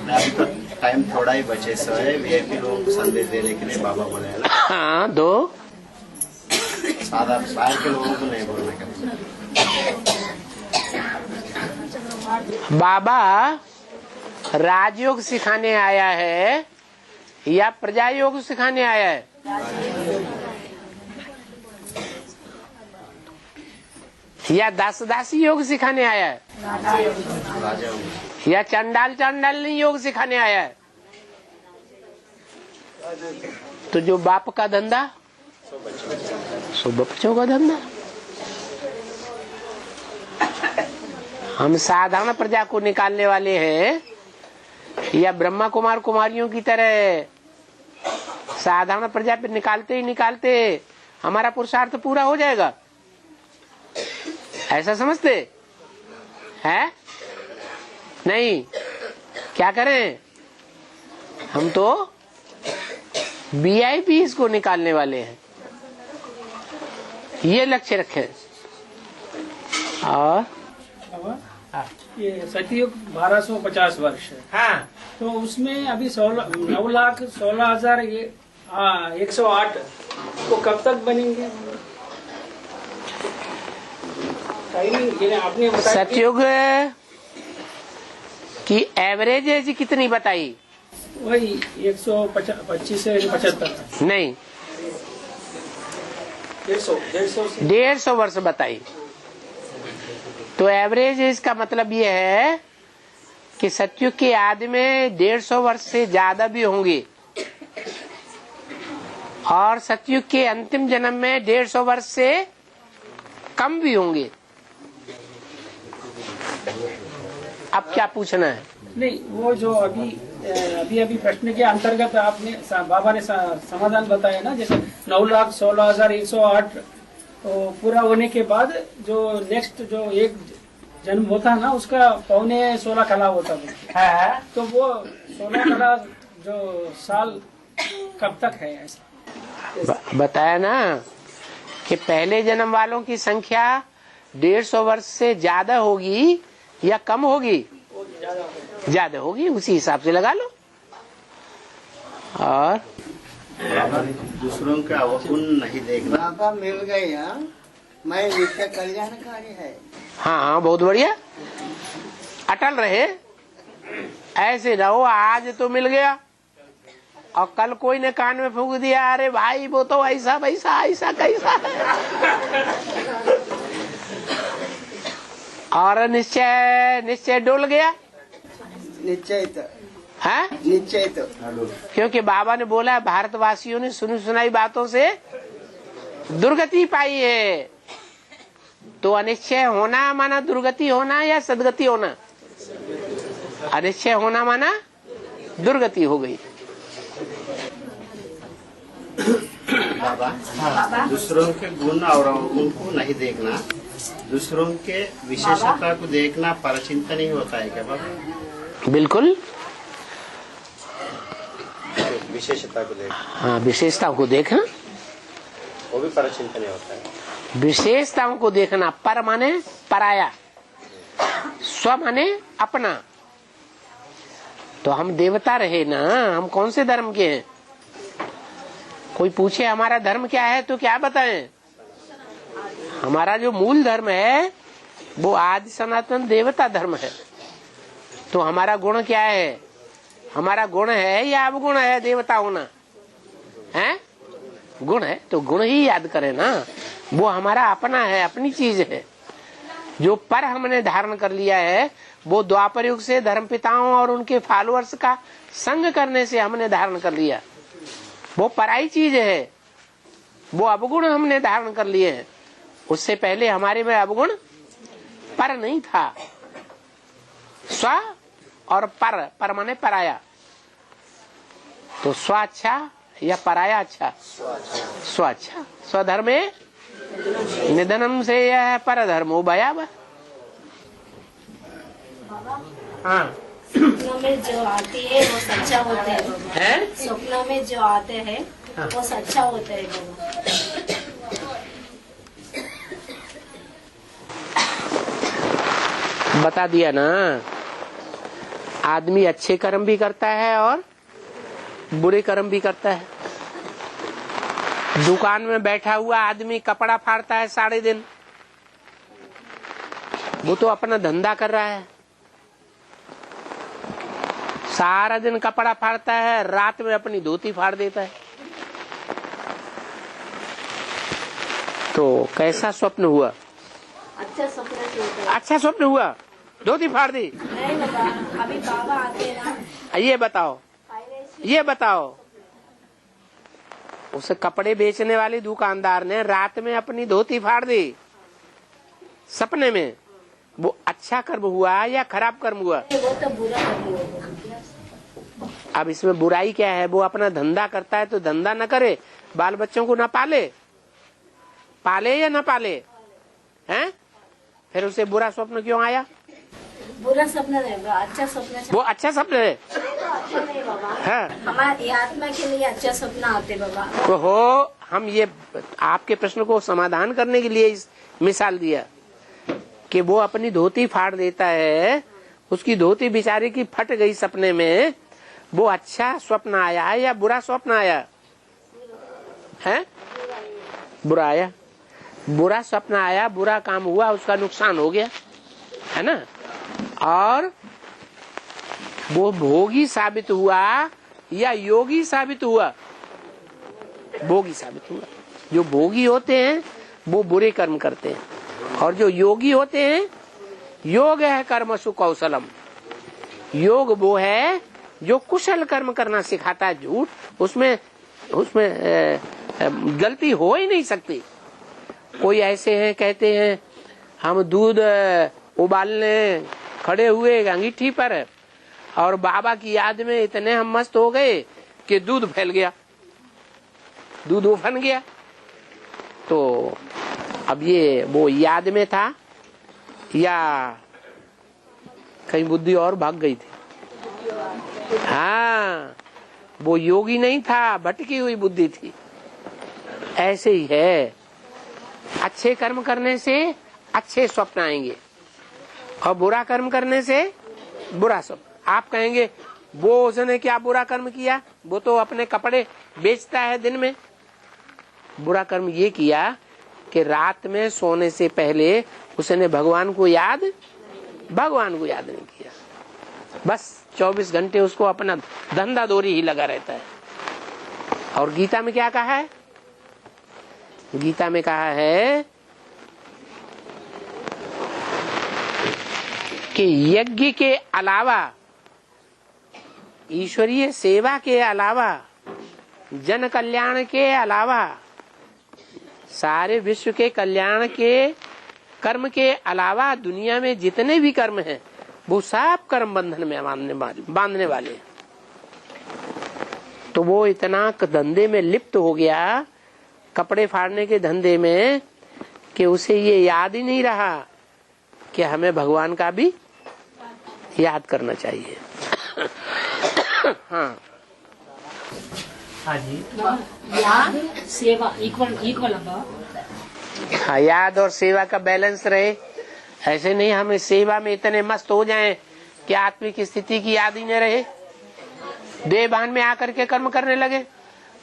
अभी तो टाइम थोड़ा ही बचे, सो है वीआईपी लोग संदेश देने के लिए बाबा बोले है ना। हाँ, दो साधारण बाहर के लोगों को नहीं बोलने का। बाबा राजयोग सिखाने आया है या प्रजा योग सिखाने आया है? या दास दासी योग सिखाने आया है? या चंडाल चांडालनी योग सिखाने आया है? तो जो बाप का धंधा, सो बच्चों का धंधा। हम साधारण प्रजा को निकालने वाले हैं या ब्रह्मा कुमार कुमारियों की तरह साधारण प्रजा पे निकालते ही निकालते हमारा पुरुषार्थ पूरा हो जाएगा, ऐसा समझते हैं? नहीं, क्या करें? हम तो वीआईपी इसको निकालने वाले हैं, ये लक्ष्य रखें। और ये सतयुग 1250 वर्ष है। हाँ, तो उसमें अभी 9,16,108 तो कब तक बनेंगे? आपने बताया सतयुग की एवरेज एज कितनी बताई? वही 125 से 75 नहीं, 150 वर्ष बताई। तो एवरेज इसका मतलब ये है कि सतयुग के आदि में 150 वर्ष से ज्यादा भी होंगे और सतयुग के अंतिम जन्म में 150 वर्ष से कम भी होंगे। अब क्या पूछना है? नहीं, वो जो अभी प्रश्न के अंतर्गत आपने बाबा ने समाधान बताया ना, जैसे 9,16,108 तो पूरा होने के बाद जो नेक्स्ट जो एक जन्म होता है ना, उसका 15.16 कला होता है। तो वो 16 कला जो साल कब तक है ऐसा? बताया ना कि पहले जन्म वालों की संख्या 150 वर्ष से ज्यादा होगी या कम होगी? ज्यादा होगी, उसी हिसाब से लगा लो। और दूसरों का अवगुण नहीं देखना। बाबा मिल गए, मैं नित्य कल्याणकारी है। हाँ, बहुत बढ़िया, अटल रहे, ऐसे रहो। आज तो मिल गया और कल कोई ने कान में फूंक दिया, अरे भाई वो तो ऐसा वैसा ऐसा कैसा है, और निश्चय डोल गया। निश्चय तो है, निश्चय तो, क्योंकि बाबा ने बोला भारतवासियों ने सुनी सुनाई बातों से दुर्गति पाई है। तो अनिश्चय होना माना दुर्गति होना या सदगति होना? अनिश्चय होना माना दुर्गति हो गई। बाबा, दूसरों के गुण और अवगुण को नहीं देखना, दूसरों के विशेषता को देखना परचिंतन ही होता है क्या बाबा? बिल्कुल, विशेषता को देख, हाँ, विशेषताओं को देखना वो भी परचिंतन ही होता है। विशेषताओं को देखना, पर माने पराया, स्व माने अपना। तो हम देवता रहे ना, हम कौन से धर्म के हैं? कोई पूछे हमारा धर्म क्या है तो क्या बताएं? हमारा जो मूल धर्म है वो आदि सनातन देवता धर्म है। तो हमारा गुण क्या है? हमारा गुण है या अवगुण है देवता होना? है गुण है, तो गुण ही याद करें ना। वो हमारा अपना है, अपनी चीज है। जो पर हमने धारण कर लिया है वो द्वापर युग से धर्म पिताओं और उनके फॉलोअर्स का संग करने से हमने धारण कर लिया। वो पराई चीज है, वो अवगुण हमने धारण कर लिए हैं। उससे पहले हमारे में अवगुण पर नहीं था। स्व और पर माने पराया। तो स्व अच्छा या पराया अच्छा? स्व अच्छा। स्वधर्मे निधनम से यह पर धर्मो भयावह। हाँ, स्वप्नों में जो आती है वो सच्चा होते हैं। स्वप्नों में जो आते हैं वो सच्चा होते हैं बाबा। बता दिया ना। आदमी अच्छे कर्म भी करता है और बुरे कर्म भी करता है। दुकान में बैठा हुआ आदमी कपड़ा फाड़ता है सारे दिन, वो तो अपना धंधा कर रहा है। सारा दिन कपड़ा फाड़ता है, रात में अपनी धोती फाड़ देता है। तो कैसा स्वप्न हुआ? अच्छा स्वप्न। अच्छा स्वप्न हुआ, धोती फाड़ दी। नहीं बाबा, अभी बाबा आते हैं ना। ये बताओ उस कपड़े बेचने वाले दुकानदार ने रात में अपनी धोती फाड़ दी सपने में, वो अच्छा कर्म हुआ या खराब कर्म हुआ? वो तो बुरा हुआ। अब इसमें बुराई क्या है? वो अपना धंधा करता है तो धंधा न करे, बाल बच्चों को न पाले, पाले या न पाले, हैं? फिर उसे बुरा स्वप्न क्यों आया? बुरा सपना नहीं, अच्छा सपना। वो अच्छा सपना है। अच्छा नहीं बाबा, हाँ, हमारे आत्मा के लिए अच्छा सपना आते बाबा। तो हो, हम ये आपके प्रश्न को समाधान करने के लिए इस मिसाल दिया कि वो अपनी धोती फाड़ देता है, उसकी धोती बेचारे की फट गई सपने में। वो अच्छा स्वप्न आया है या बुरा स्वप्न आया है? बुरा आया। बुरा स्वप्न आया, बुरा काम हुआ, उसका नुकसान हो गया, है ना। और वो भोगी साबित हुआ या योगी साबित हुआ? भोगी साबित हुआ। जो भोगी होते हैं वो बुरे कर्म करते हैं, और जो योगी होते हैं, योग है कर्मसु कौशलम, योग वो है जो कुशल कर्म करना सिखाता है। झूठ उसमें गलती हो ही नहीं सकती। कोई ऐसे हैं कहते हैं हम दूध उबालने खड़े हुए अंगीठी पर और बाबा की याद में इतने हम मस्त हो गए कि दूध फैल गया, दूध उफन गया। तो अब ये वो याद में था या कहीं बुद्धि और भाग गई थी? हाँ, वो योगी नहीं था, भटकी हुई बुद्धि थी। ऐसे ही है, अच्छे कर्म करने से अच्छे स्वप्न आएंगे और बुरा कर्म करने से बुरा स्वप्न। आप कहेंगे वो उसने क्या बुरा कर्म किया? वो तो अपने कपड़े बेचता है दिन में। बुरा कर्म ये किया कि रात में सोने से पहले उसने भगवान को याद नहीं किया। बस 24 घंटे उसको अपना धंधा दोरी ही लगा रहता है। और गीता में क्या कहा है? गीता में कहा है कि यज्ञ के अलावा, ईश्वरीय सेवा के अलावा, जन कल्याण के अलावा, सारे विश्व के कल्याण के कर्म के अलावा दुनिया में जितने भी कर्म हैं वो सब कर्म बंधन में बांधने वाले। तो वो इतना धंधे में लिप्त हो गया, कपड़े फाड़ने के धंधे में, कि उसे ये याद ही नहीं रहा कि हमें भगवान का भी याद करना चाहिए। हाँ याद सेवा इक्वल हाँ, याद और सेवा का बैलेंस रहे। ऐसे नहीं हम इस सेवा में इतने मस्त हो जाएं कि आत्मिक स्थिति की याद ही न रहे, देहभान में आकर के कर्म करने लगे।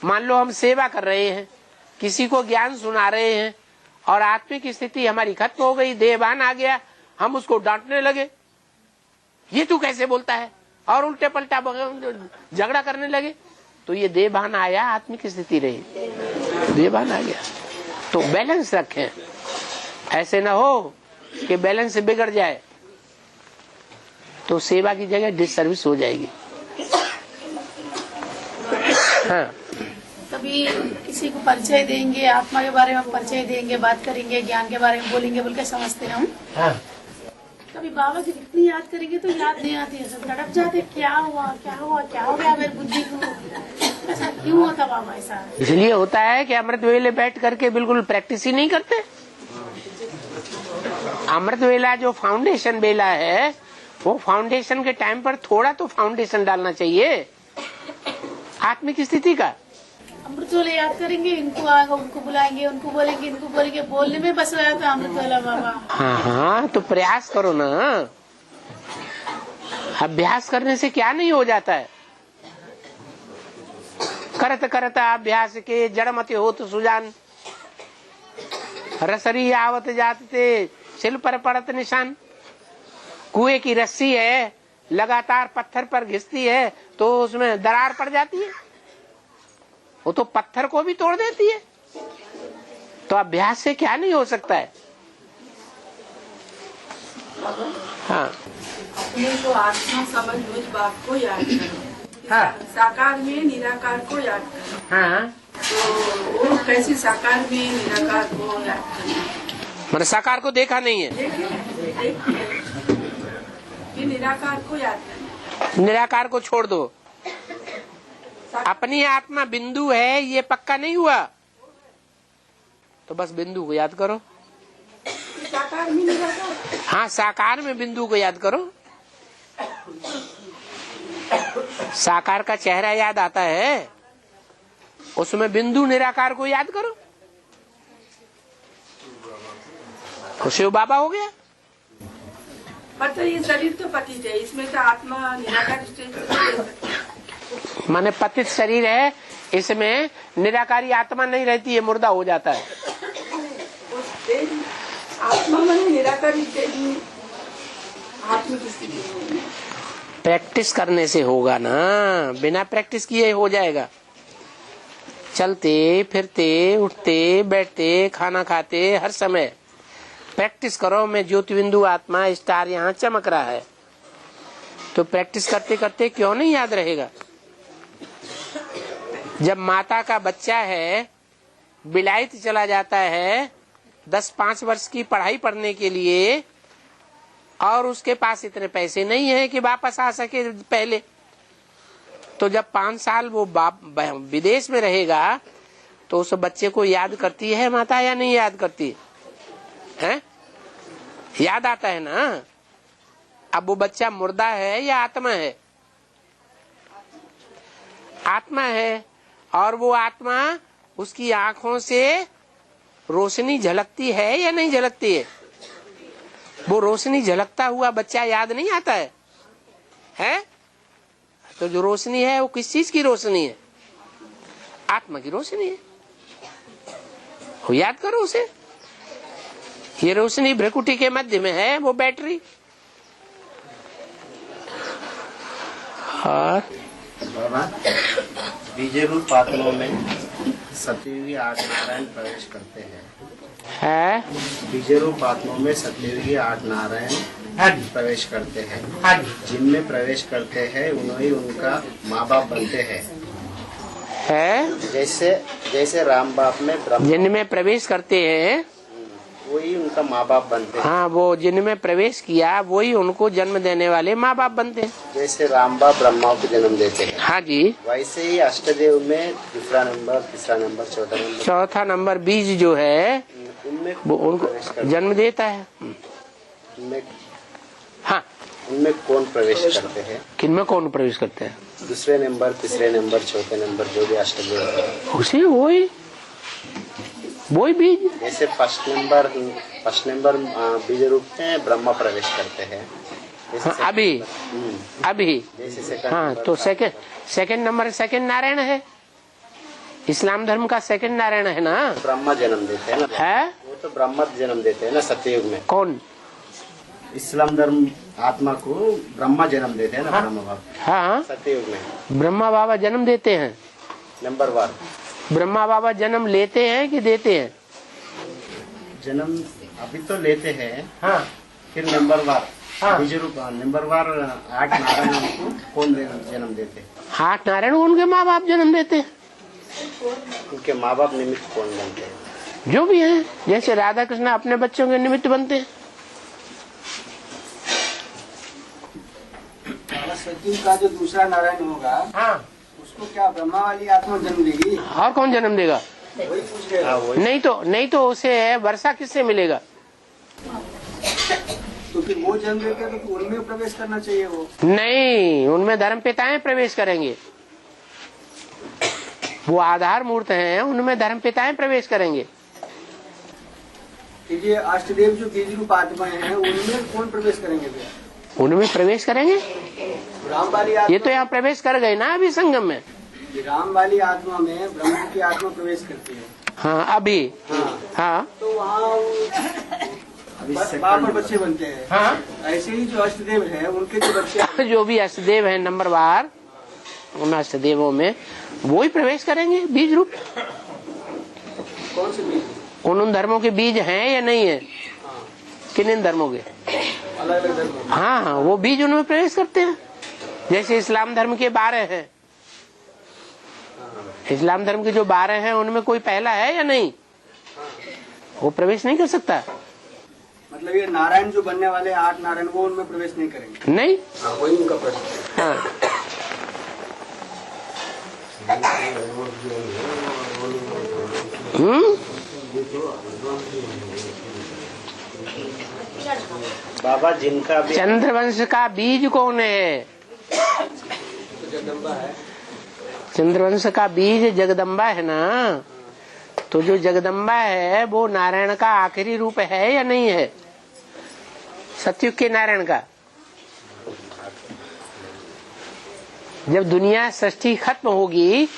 मान लो हम सेवा कर रहे हैं, किसी को ज्ञान सुना रहे हैं और आत्मिक स्थिति हमारी खत्म हो गई, देहभान आ गया, हम उसको डांटने लगे, ये तू कैसे बोलता है, और उल्टे पलटा झगड़ा करने लगे, तो ये देहभान आया, आत्मिक स्थिति रही, देहभान आ गया। तो बैलेंस रखें, ऐसे ना हो कि बैलेंस बिगड़ जाए तो सेवा की जगह डिसर्विस हो जाएगी। हाँ, कभी किसी को परिचय देंगे, आत्मा के बारे में परिचय देंगे, बात करेंगे, ज्ञान के बारे में बोलेंगे बोल के समझते हैं हम। हाँ। कभी बाबा की जितनी याद करेंगे तो याद नहीं आती है, सब तड़प जाते, क्या हुआ क्या हुआ क्या हो गया मेरी बुद्धि को, ऐसा क्यों होता बाबा? ऐसा इसलिए होता है कि अमृत वेले बैठ करके बिल्कुल प्रैक्टिस ही नहीं करते। अमृत वेला जो फाउंडेशन वेला है, वो फाउंडेशन के टाइम पर थोड़ा तो फाउंडेशन डालना चाहिए आत्मिक स्थिति का। अमृत वेला याद करेंगे, इनको आएगा, उनको बुलाएंगे, उनको बोलेंगे, इनको बोलेंगे, बोलने में बस रहा था अमृत वेला बाबा। हाँ हाँ, तो प्रयास करो ना, अभ्यास करने से क्या नहीं हो जाता है। करत करत अभ्यास के जड़मति होत सुजान, रसरी आवत जाते शिल पर पड़त निशान। कुएं की रस्सी है, लगातार पत्थर पर घिसती है तो उसमें दरार पड़ जाती है, वो तो पत्थर को भी तोड़ देती है। तो अभ्यास से क्या नहीं हो सकता है। हाँ, अपने को आत्मा समझ उस बात को याद करो। हाँ, साकार में निराकार को याद करो। हाँ, तो वो कैसे साकार में निराकार को याद करो? मैंने साकार को देखा नहीं है, ये निराकार को याद करो। निराकार को छोड़ दो। अपनी आत्मा बिंदु है ये पक्का नहीं हुआ, तो बस बिंदु को याद करो। साकार में निराकार, हाँ, साकार में बिंदु को याद करो। साकार का चेहरा याद आता है, उसमें बिंदु निराकार को याद करो, तो शिव बाबा हो गया। पर तो ये शरीर तो पतित है, इसमें तो आत्मा निराकार स्टेज माने पतित शरीर है, इसमें निराकारी आत्मा नहीं रहती है, मुर्दा हो जाता है। आत्मा माने निराकार स्टेज में आत्मा की स्थिति। प्रैक्टिस करने से होगा ना, बिना प्रैक्टिस किए हो जाएगा। चलते फिरते उठते बैठते खाना खाते हर समय प्रैक्टिस करो। मैं ज्योति बिंदु आत्मा स्टार यहाँ चमक रहा है, तो प्रैक्टिस करते करते क्यों नहीं याद रहेगा। जब माता का बच्चा है विलायत चला जाता है 10-5 वर्ष की पढ़ाई पढ़ने के लिए, और उसके पास इतने पैसे नहीं है कि वापस आ सके पहले, तो जब 5 साल वो विदेश में रहेगा तो उस बच्चे को याद करती है माता या नहीं याद करती है? याद आता है ना। अब वो बच्चा मुर्दा है या आत्मा है? आत्मा है, और वो आत्मा उसकी आंखों से रोशनी झलकती है या नहीं झलकती है? वो रोशनी झलकता हुआ बच्चा याद नहीं आता है, हैं? तो जो रोशनी है वो किस चीज की रोशनी है? आत्मा की रोशनी है, वो याद करो उसे। ये रोशनी भ्रकुटी के मध्य में है, वो बैटरी। और बीज रूप आत्माओं में सतयुगी आठ नारायण प्रवेश करते हैं। बीज रूप आत्माओं में सतयुगी आठ नारायण प्रवेश करते हैं। जिनमें प्रवेश करते हैं उन्हीं उनका माँ बाप बनते हैं। जैसे राम बाप में जिनमें प्रवेश करते हैं वही उनका माँ बाप बनते हैं। हाँ, वो जिनमें प्रवेश किया वही उनको जन्म देने वाले माँ बाप बनते हैं। जैसे राम बाप ब्रह्माओं को जन्म देते हैं, हाँ जी, वैसे ही अष्टदेव में दूसरा नंबर, तीसरा नंबर, चौथा नंबर, चौथा नंबर बीज जो है वो उनको जन्म देता है। उनमें हाँ, उनमें कौन प्रवेश करते हैं? किनमें कौन प्रवेश करते हैं? दूसरे नंबर, तीसरे नंबर, चौथे नंबर, जो भी अष्टदेव है उसी वही बीज। जैसे फर्स्ट नंबर बीज रूप में ब्रह्मा प्रवेश करते हैं। हाँ, अभी जैसे सेकंड हाँ, तो सेकंड नंबर सेकंड नारायण है। इस्लाम धर्म का सेकंड नारायण है ना। ब्रह्मा जन्म देते हैं ना। है वो तो ब्रह्मा जन्म देते हैं ना सत्ययुग में। कौन? इस्लाम धर्म आत्मा को ब्रह्मा जन्म देते हैं ना। ब्रह्मा बाबा। हाँ, सत्ययुग में ब्रह्मा बाबा जन्म देते हैं। नंबर 1 ब्रह्मा बाबा जन्म लेते हैं कि देते हैं? जन्म अभी तो लेते हैं। हाँ, फिर नंबर 1 हाँ। बीज रूप नंबर 8 नारायण को कौन जन्म देते हैं? 8 नारायण उनके माँ बाप जन्म देते हैं। उनके माँ बाप निमित्त कौन बनते हैं? जो भी है, जैसे राधा कृष्ण अपने बच्चों के निमित्त बनते हैं। सत्ययुग का जो दूसरा नारायण होगा, हाँ, उसको क्या ब्रह्मा वाली आत्मा जन्म देगी? और कौन जन्म देगा? वही पूछ रहे। नहीं तो उसे वर्षा किससे मिलेगा? तो फिर वो जन्म देगा तो उनमें प्रवेश करना चाहिए वो। नहीं, उनमें धर्म पिताएं प्रवेश करेंगे। वो आधार मूर्त हैं, उनमें धर्म पिताएं प्रवेश करेंगे। ये अष्टदेव जो बीज रूप आत्माएं हैं, उनमें कौन प्रवेश करेंगे भैया? उनमें प्रवेश करेंगे। राम वाली ये तो यहाँ प्रवेश कर गए ना अभी संगम में। राम वाली आत्मा में ब्रह्मा की आत्मा प्रवेश करती है। हाँ, अभी हाँ। तो वहाँ पर बच्चे बनते हैं। हाँ, ऐसे ही जो अष्टदेव है उनके जो बच्चे जो भी अष्टदेव है नंबर वार, उन अष्टदेवों में वो ही प्रवेश करेंगे बीज रूप। कौन से बीज? उन धर्मों के बीज हैं या नहीं है? किन धर्मों के? अलग अलग धर्म। हाँ, वो बीज उनमें प्रवेश करते हैं। जैसे इस्लाम धर्म के 12 हैं। इस्लाम धर्म के जो 12 हैं उनमें कोई पहला है या नहीं? वो प्रवेश नहीं कर सकता। मतलब ये नारायण जो बनने वाले 8 नारायण, वो उनमें प्रवेश नहीं करेंगे? नहीं। वही उनका प्रश्न। हाँ, बाबा जिनका भी चंद्रवंश का बीज कौन है? जगदम्बा है। चंद्रवंश का बीज जगदम्बा है ना। तो जो जगदम्बा है वो नारायण का आखिरी रूप है या नहीं है? सतयुग के नारायण का। जब दुनिया सृष्टि खत्म होगी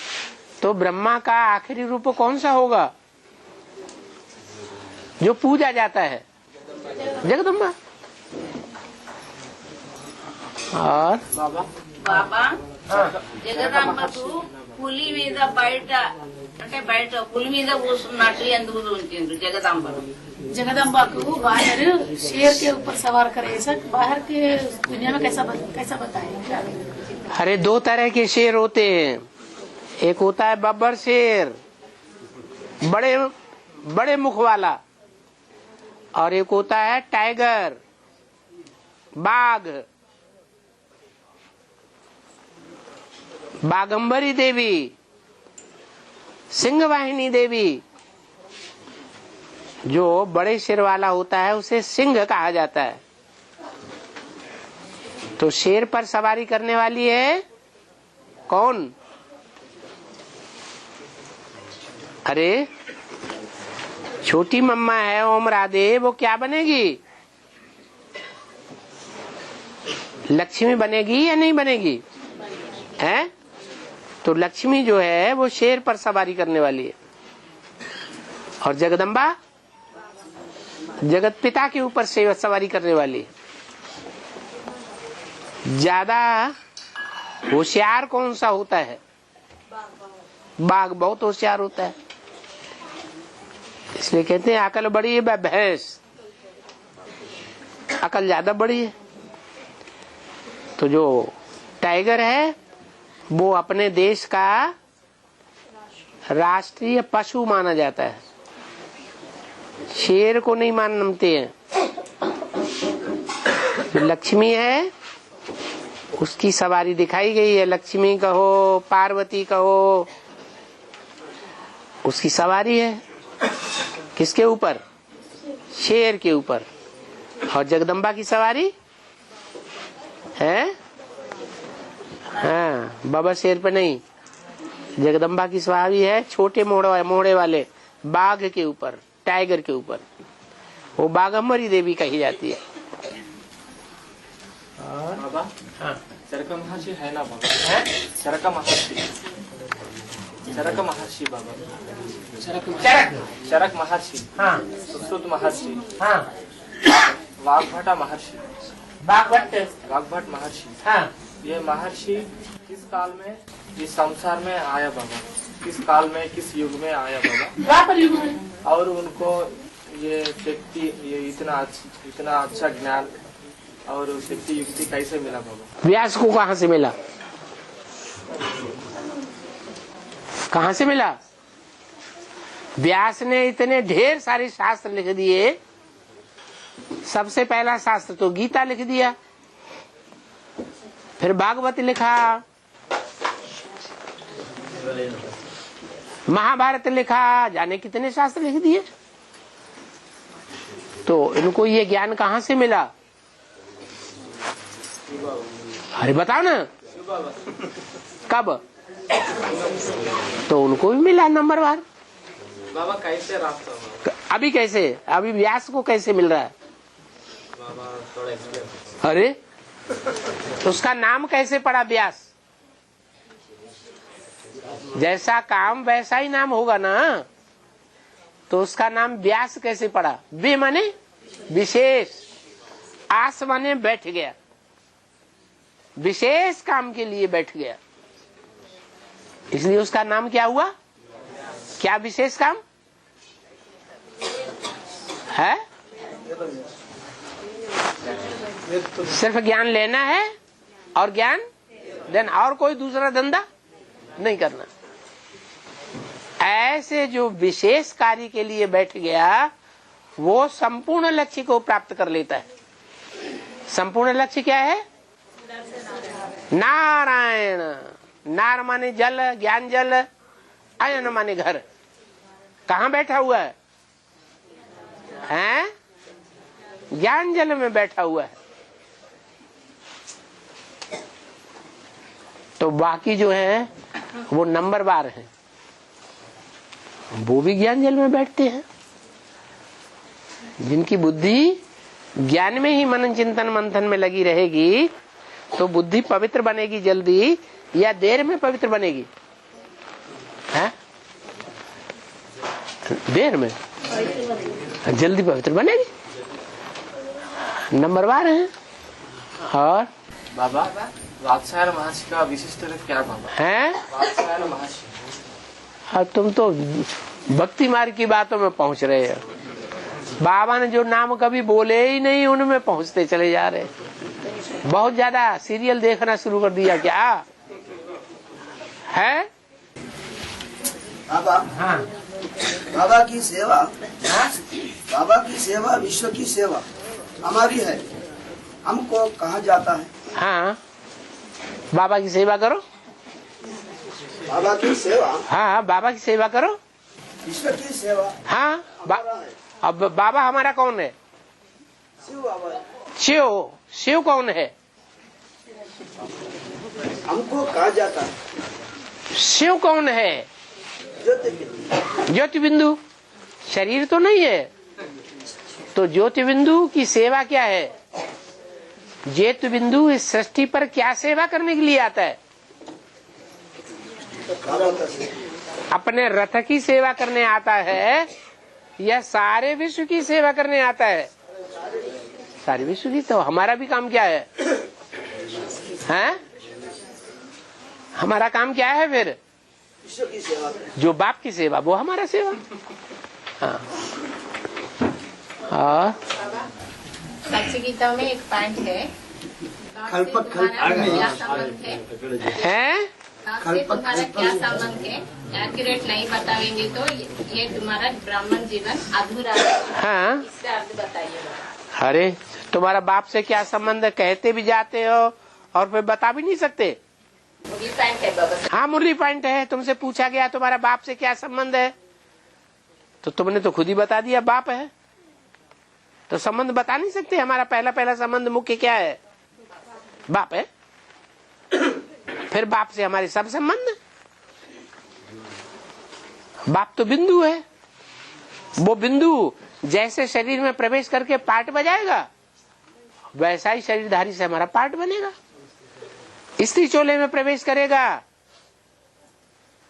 तो ब्रह्मा का आखिरी रूप कौन सा होगा जो पूजा जाता है? जगदम्बा। और బాబా జగదాంబకు పులి మీద బయట అంటే బయట పులి మీద కూర్చున్నట్టు ఎందుకు ఉంచిండ్రు జగదాంబను? जगदम्बा को बाहर शेर के ऊपर सवार करे, ऐसा बाहर के दुनिया में कैसा बताए? अरे 2 तरह के शेर होते हैं। एक होता है बब्बर शेर, बड़े मुख वाला, और एक होता है टाइगर, बाघ। बागंबरी देवी, सिंह वाहिनी देवी। जो बड़े शेर वाला होता है उसे सिंह कहा जाता है। तो शेर पर सवारी करने वाली है कौन? अरे छोटी मम्मा है ओम राधे, वो क्या बनेगी? लक्ष्मी बनेगी या नहीं बनेगी? है? तो लक्ष्मी जो है वो शेर पर सवारी करने वाली है, और जगदम्बा जगत पिता के ऊपर सवारी करने वाली है। ज्यादा होशियार कौन सा होता है? बाघ बहुत होशियार होता है, इसलिए कहते हैं अकल बड़ी है भैंस, अकल ज्यादा बड़ी है। तो जो टाइगर है वो अपने देश का राष्ट्रीय पशु माना जाता है, शेर को नहीं मानते हैं। जो लक्ष्मी है उसकी सवारी दिखाई गई है, लक्ष्मी कहो पार्वती कहो, उसकी सवारी है किसके ऊपर? शेर के ऊपर। और जगदम्बा की सवारी है, हाँ, बाबा शेर पे नहीं, जगदम्बा की सवारी है छोटे मोड़े वाले बाघ के ऊपर, टाइगर के ऊपर। वो बाघम्बरी देवी कही जाती है। बाबा हाँ, चरक महर्षि है ना बाबा? चरक महर्षि, चरक महर्षि बाबा, चरक महर्षि, हाँ, सुश्रुत महर्षि, हाँ, वाग्भटा महर्षि, वाग्भट महर्षि, हाँ, ये महर्षि किस काल में इस संसार में आया बाबा? किस काल में, किस युग में आया बाबा? युग में। और उनको ये शक्ति, ये इतना अच्छा ज्ञान और शक्ति युक्ति कैसे मिला बाबा? व्यास को कहाँ से मिला? कहाँ से मिला? व्यास ने इतने ढेर सारे शास्त्र लिख दिए। सबसे पहला शास्त्र तो गीता लिख दिया, फिर भागवत लिखा, महाभारत लिखा, जाने कितने शास्त्र लिख दिए। तो इनको ये ज्ञान कहाँ से मिला? अरे बताओ ना, कब? तो उनको भी मिला नंबरवार। बाबा कैसे रास्ता? अभी कैसे? अभी व्यास को कैसे मिल रहा है? बाबा थोड़ा एक्सप्लेन। अरे तो उसका नाम कैसे पड़ा व्यास? जैसा काम वैसा ही नाम होगा ना, तो उसका नाम व्यास कैसे पड़ा? वे माने विशेष, आस माने बैठ गया, विशेष काम के लिए बैठ गया, इसलिए उसका नाम क्या हुआ? क्या विशेष काम है? सिर्फ ज्ञान लेना है और ज्ञान देना, और कोई दूसरा धंधा नहीं करना। ऐसे जो विशेष कार्य के लिए बैठ गया, वो संपूर्ण लक्ष्य को प्राप्त कर लेता है। संपूर्ण लक्ष्य क्या है? नारायण। नार माने जल, ज्ञान जल, आयन माने घर। कहाँ बैठा हुआ है? हैं? ज्ञान जल में बैठा हुआ है। तो बाकी जो है वो नंबरवार है, वो भी ज्ञान जल में बैठते हैं। जिनकी बुद्धि ज्ञान में ही मनन चिंतन मंथन में लगी रहेगी, तो बुद्धि पवित्र बनेगी जल्दी या देर में पवित्र बनेगी? है? देर में, जल्दी पवित्र बनेगी। नंबरवार है। और बाबा वात्सायन महर्षि का विशिष्ट क्या बाबा है? वात्सायन महर्षि। हाँ, तुम तो भक्ति मार्ग की बातों में पहुंच रहे हो। बाबा ने जो नाम कभी बोले ही नहीं, उनमें पहुंचते चले जा रहे। बहुत ज्यादा सीरियल देखना शुरू कर दिया क्या है? बाबा, हाँ, बाबा की सेवा, हाँ? बाबा की सेवा विश्व की सेवा हमारी है, हमको कहा जाता है। हाँ, बाबा की सेवा करो। बाबा की सेवा, हाँ, बाबा की सेवा करो। विश्व की सेवा, हाँ, अब बाबा हमारा कौन है? शिव बाबा। शिव। शिव कौन है? हमको कहा जाता है। शिव कौन है? ज्योति बिंदु। शरीर तो नहीं है। तो ज्योति बिंदु की सेवा क्या है? ज्योति बिंदु इस सृष्टि पर क्या सेवा करने के लिए आता है? अपने रथ की सेवा करने आता है या सारे विश्व की सेवा करने आता है? सारे विश्व की। तो हमारा भी काम क्या है? हैं? हमारा काम क्या है फिर? विश्व की सेवा। जो बाप की सेवा वो हमारा सेवा। हाँ। और सच्ची गीता में एक पॉइंट है, कल्पक क्या संबंध है? तुम्हारा क्या संबंध है? एक्यूरेट नहीं बताएंगे तो ये तुम्हारा ब्राह्मण जीवन अधूरा है। हाँ, इसका अर्थ बताइए। अरे तुम्हारा बाप से क्या संबंध है? कहते भी जाते हो और फिर बता भी नहीं सकते। मुरली पॉइंट है बाबा। हाँ, मुरली पॉइंट है। तुमसे पूछा गया तुम्हारा बाप से क्या संबंध है, तो तुमने तो खुद ही बता दिया बाप है। तो संबंध बता नहीं सकते। हमारा पहला संबंध मुख्य क्या है? बाप है। फिर बाप से हमारे सब संबंध। बाप तो बिंदु है। वो बिंदु जैसे शरीर में प्रवेश करके पार्ट बजाएगा, वैसा ही शरीरधारी से हमारा पार्ट बनेगा। स्त्री चोले में प्रवेश करेगा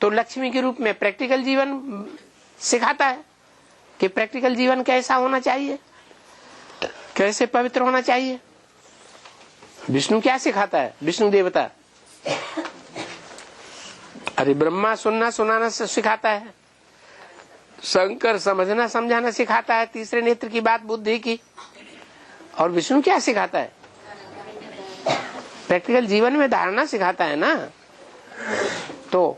तो लक्ष्मी के रूप में प्रैक्टिकल जीवन सिखाता है कि प्रैक्टिकल जीवन कैसा होना चाहिए, कैसे पवित्र होना चाहिए। विष्णु क्या सिखाता है? विष्णु देवता अरे ब्रह्मा सुनना सुनाना सिखाता है, शंकर समझना समझाना सिखाता है, तीसरे नेत्र की बात बुद्धि की। और विष्णु क्या सिखाता है? प्रैक्टिकल जीवन में धारणा सिखाता है ना। तो